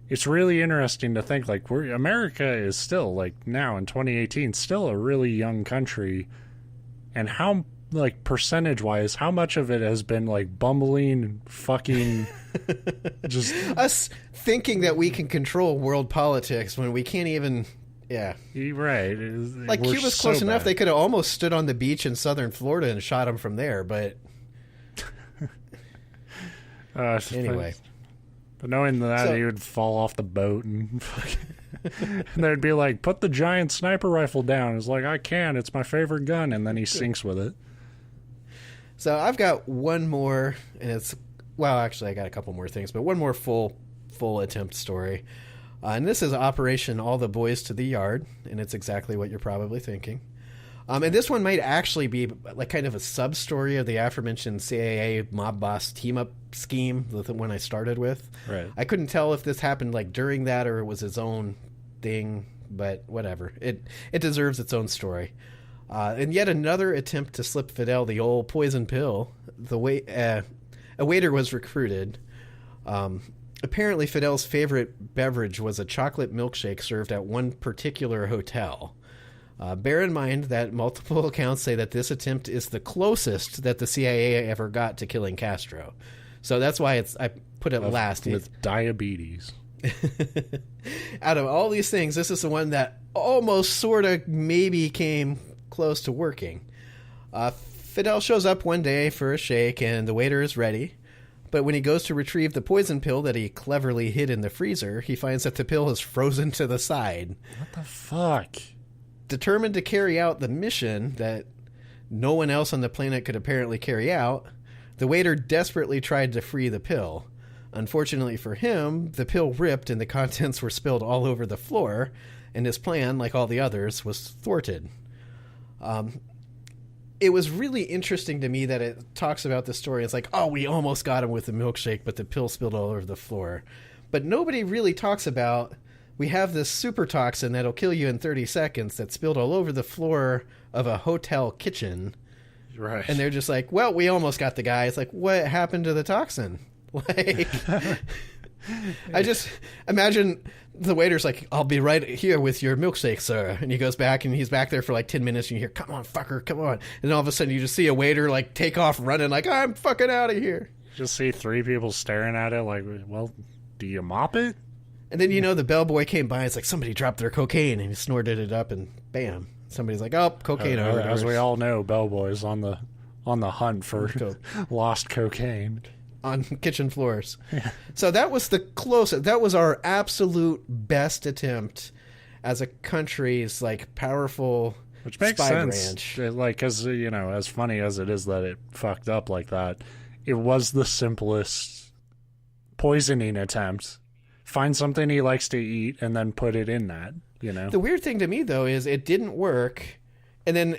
Speaker 2: it's really interesting to think like America is still like now in 2018 still a really young country, and how like percentage wise how much of it has been like bumbling fucking just
Speaker 1: us thinking that we can control world politics when we can't even. Yeah,
Speaker 2: right.
Speaker 1: Like Cuba's so close enough they could have almost stood on the beach in southern Florida and shot him from there, but anyway,
Speaker 2: but knowing that he would fall off the boat and they'd be like, put the giant sniper rifle down. It's like, I can, it's my favorite gun, and then he sinks with it.
Speaker 1: So I've got one more, and it's, well, actually I got a couple more things, but one more full attempt story, and this is Operation All the Boys to the Yard, and it's exactly what you're probably thinking. And this one might actually be like kind of a sub-story of the aforementioned CIA mob boss team-up scheme, the one I started with.
Speaker 2: Right.
Speaker 1: I couldn't tell if this happened like during that or it was his own thing, but whatever. It deserves its own story. And yet another attempt to slip Fidel the old poison pill. A waiter was recruited. Apparently Fidel's favorite beverage was a chocolate milkshake served at one particular hotel. Bear in mind that multiple accounts say that this attempt is the closest that the CIA ever got to killing Castro. So that's why I put it last.
Speaker 2: With diabetes.
Speaker 1: Out of all these things, this is the one that almost sort of maybe came close to working. Fidel shows up one day for a shake and the waiter is ready. But when he goes to retrieve the poison pill that he cleverly hid in the freezer, he finds that the pill is frozen to the side.
Speaker 2: What the fuck?
Speaker 1: Determined to carry out the mission that no one else on the planet could apparently carry out, the waiter desperately tried to free the pill. Unfortunately for him, the pill ripped and the contents were spilled all over the floor, and his plan, like all the others, was thwarted. It was really interesting to me that it talks about the story. It's like, oh, we almost got him with the milkshake, but the pill spilled all over the floor. But nobody really talks about, we have this super toxin that'll kill you in 30 seconds that spilled all over the floor of a hotel kitchen.
Speaker 2: Right.
Speaker 1: And they're just like, well, we almost got the guy. It's like, what happened to the toxin? Like, I just imagine the waiter's like, I'll be right here with your milkshake, sir. And he goes back and he's back there for like 10 minutes and you hear, come on, fucker, come on. And all of a sudden you just see a waiter like take off running like, I'm fucking out of here.
Speaker 2: Just see 3 people staring at it like, well, do you mop it?
Speaker 1: And then, you know, the bellboy came by. It's like somebody dropped their cocaine and he snorted it up and bam. Somebody's like, oh, cocaine.
Speaker 2: As we all know, bellboys on the hunt for lost cocaine.
Speaker 1: On kitchen floors. Yeah. So that was the closest. That was our absolute best attempt as a country's like powerful
Speaker 2: which makes
Speaker 1: spy
Speaker 2: sense.
Speaker 1: branch.
Speaker 2: Like, because, you know, as funny as it is that it fucked up like that, it was the simplest poisoning attempt. Find something he likes to eat and then put it in that, you know?
Speaker 1: The weird thing to me, though, is it didn't work. And then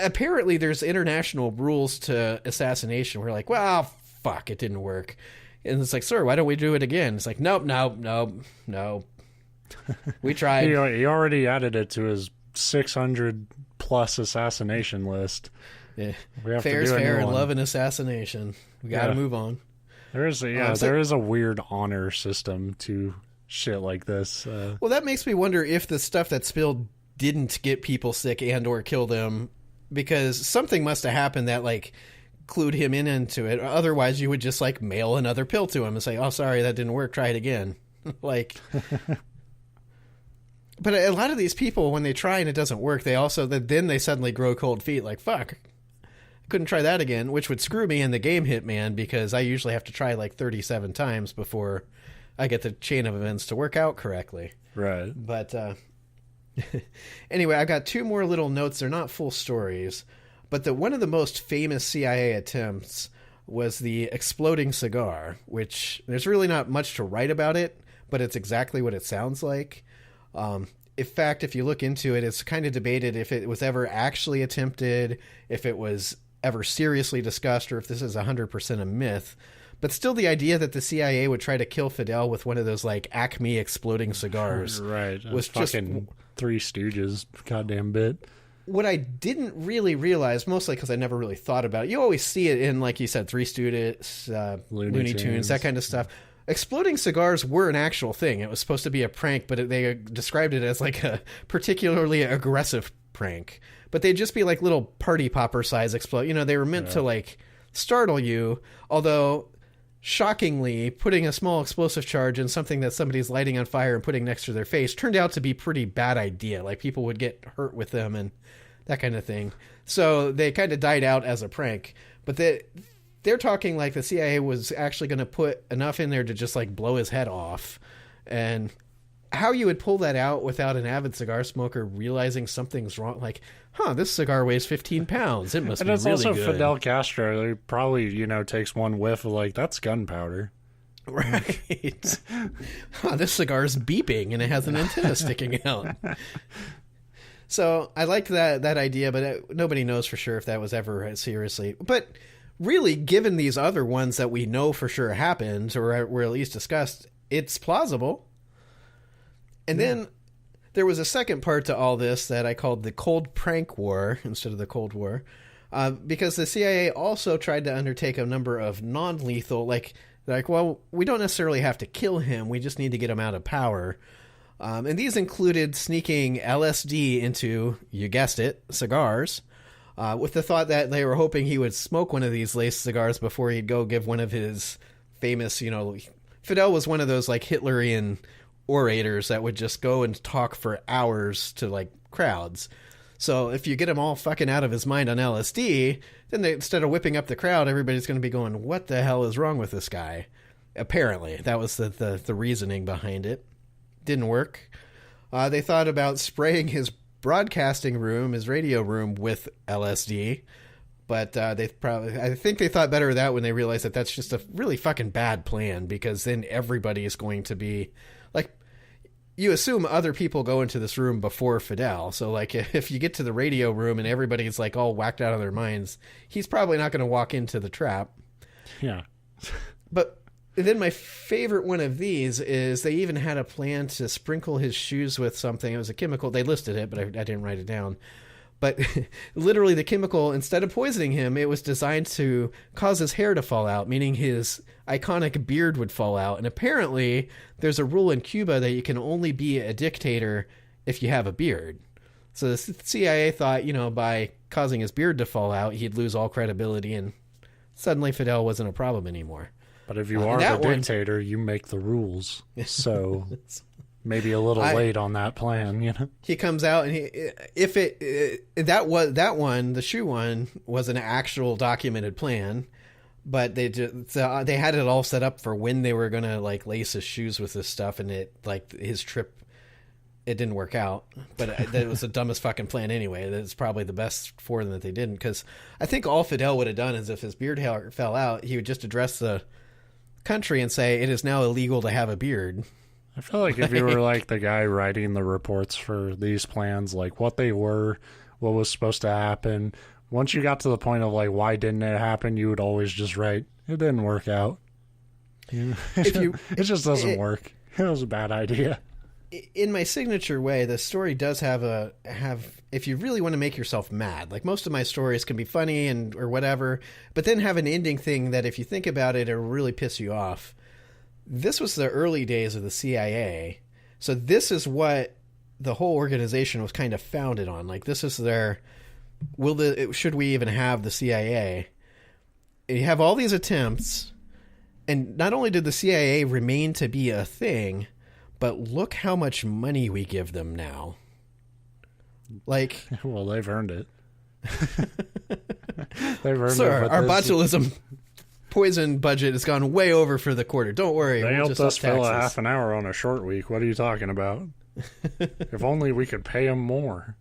Speaker 1: apparently there's international rules to assassination. We're like, well, fuck, it didn't work. And it's like, sir, why don't we do it again? It's like, nope. We tried.
Speaker 2: He already added it to his 600 plus assassination list.
Speaker 1: Yeah. Fair is fair and love and assassination. We got to move on.
Speaker 2: There is a weird honor system to shit like this.
Speaker 1: Well, that makes me wonder if the stuff that spilled didn't get people sick and or kill them, because something must have happened that like clued him into it. Otherwise, you would just like mail another pill to him and say, "Oh, sorry, that didn't work. Try it again." Like, but a lot of these people, when they try and it doesn't work, then they suddenly grow cold feet. Like, fuck, couldn't try that again, which would screw me in the game Hitman, because I usually have to try like 37 times before I get the chain of events to work out correctly.
Speaker 2: Right.
Speaker 1: But anyway, I've got 2 more little notes. They're not full stories, but one of the most famous CIA attempts was the exploding cigar, which there's really not much to write about it, but it's exactly what it sounds like. In fact, if you look into it, it's kind of debated if it was ever actually attempted, if it was ever seriously discussed, or if this is 100% a myth. But still, the idea that the CIA would try to kill Fidel with one of those like Acme exploding cigars
Speaker 2: right.
Speaker 1: was
Speaker 2: fucking
Speaker 1: just
Speaker 2: Three Stooges goddamn bit.
Speaker 1: What I didn't really realize, mostly because I never really thought about it, you always see it in, like you said, Three Stooges, Looney Tunes, that kind of stuff. Exploding cigars were an actual thing. It was supposed to be a prank, but they described it as like a particularly aggressive prank. But they'd just be like little party popper size explode. You know, they were meant to like startle you, although shockingly, putting a small explosive charge in something that somebody's lighting on fire and putting next to their face turned out to be a pretty bad idea. Like, people would get hurt with them and that kind of thing. So they kind of died out as a prank. But they're talking like the CIA was actually going to put enough in there to just like blow his head off. And how you would pull that out without an avid cigar smoker realizing something's wrong, like, this cigar weighs 15 pounds. It must be really good. And it's also
Speaker 2: Fidel Castro. He probably, takes one whiff of like, that's gunpowder.
Speaker 1: Right. This cigar's beeping and it has an antenna sticking out. So I like that idea, but nobody knows for sure if that was ever seriously. But really, given these other ones that we know for sure happened or were at least discussed, it's plausible. And then there was a second part to all this that I called the Cold Prank War instead of the Cold War, because the CIA also tried to undertake a number of non-lethal, well, we don't necessarily have to kill him, we just need to get him out of power. And these included sneaking LSD into, you guessed it, cigars, with the thought that they were hoping he would smoke one of these laced cigars before he'd go give one of his famous, Fidel was one of those like Hitlerian orators that would just go and talk for hours to like crowds. So if you get him all fucking out of his mind on LSD, then instead of whipping up the crowd, everybody's going to be going, what the hell is wrong with this guy? Apparently, that was the reasoning behind it. Didn't work. They thought about spraying his broadcasting room, his radio room, with LSD, but I think they thought better of that when they realized that that's just a really fucking bad plan, because then everybody is going to be like, you assume other people go into this room before Fidel. So like, if you get to the radio room and everybody's like all whacked out of their minds, he's probably not going to walk into the trap.
Speaker 2: Yeah.
Speaker 1: But then my favorite one of these is they even had a plan to sprinkle his shoes with something. It was a chemical. They listed it, but I didn't write it down. But literally the chemical, instead of poisoning him, it was designed to cause his hair to fall out, meaning his iconic beard would fall out. And apparently there's a rule in Cuba that you can only be a dictator if you have a beard. So the CIA thought, by causing his beard to fall out, he'd lose all credibility, and suddenly Fidel wasn't a problem anymore.
Speaker 2: But if you are the dictator, you make the rules. So maybe a little late on that plan,
Speaker 1: He comes out, and the shoe one was an actual documented plan, but they had it all set up for when they were gonna lace his shoes with this stuff, and his trip. It didn't work out, but it was the dumbest fucking plan anyway. That's probably the best for them that they didn't, because I think all Fidel would have done is if his beard hair fell out, he would just address the country and say, it is now illegal to have a beard.
Speaker 2: I feel like if you were the guy writing the reports for these plans, what they were, what was supposed to happen, once you got to the point of why didn't it happen, you would always just write, it didn't work out. It just doesn't work. It was a bad idea.
Speaker 1: In my signature way, the story does have if you really want to make yourself mad, most of my stories can be funny or whatever, but then have an ending thing that if you think about it, it'll really piss you off. This was the early days of the CIA. So this is what the whole organization was kind of founded on. This is their, should we even have the CIA? You have all these attempts, and not only did the CIA remain to be a thing, but look how much money we give them now.
Speaker 2: Well, they've earned it. They've earned
Speaker 1: Sir,
Speaker 2: it.
Speaker 1: our botulism poison budget has gone way over for the quarter. Don't worry.
Speaker 2: They helped us fill a half an hour on a short week. What are you talking about? If only we could pay them more.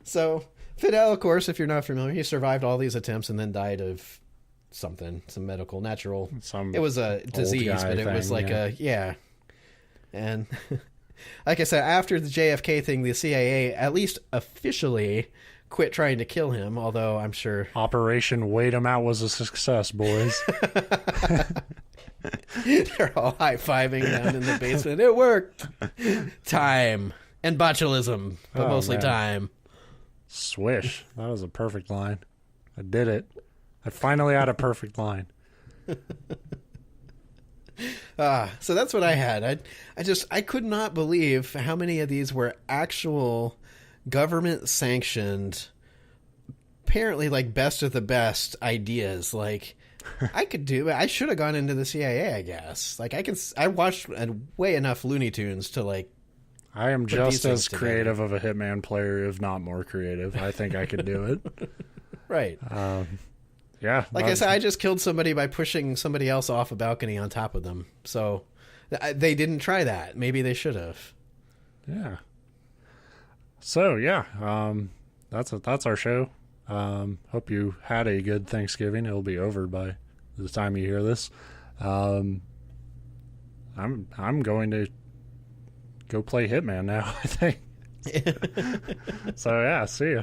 Speaker 1: So, Fidel, of course, if you're not familiar, he survived all these attempts and then died of something, some medical, natural. It was a disease, but it was And like I said, after the JFK thing, the CIA, at least officially, quit trying to kill him, although I'm sure...
Speaker 2: Operation Wait 'Em Out was a success, boys.
Speaker 1: They're all high-fiving down in the basement. It worked! Time. And botulism, but mostly time.
Speaker 2: Swish. That was a perfect line. I did it. I finally had a perfect line.
Speaker 1: So that's what I had. I could not believe how many of these were actual government sanctioned, apparently best of the best ideas. I should have gone into the CIA, I guess. I watched way enough Looney Tunes to
Speaker 2: I am just as creative of a Hitman player, if not more creative. I think I could do it.
Speaker 1: Right.
Speaker 2: Yeah.
Speaker 1: I said, I just killed somebody by pushing somebody else off a balcony on top of them. So they didn't try that. Maybe they should have.
Speaker 2: Yeah. So, yeah, that's our show. Hope you had a good Thanksgiving. It'll be over by the time you hear this. I'm going to go play Hitman now, I think. So, yeah, see ya.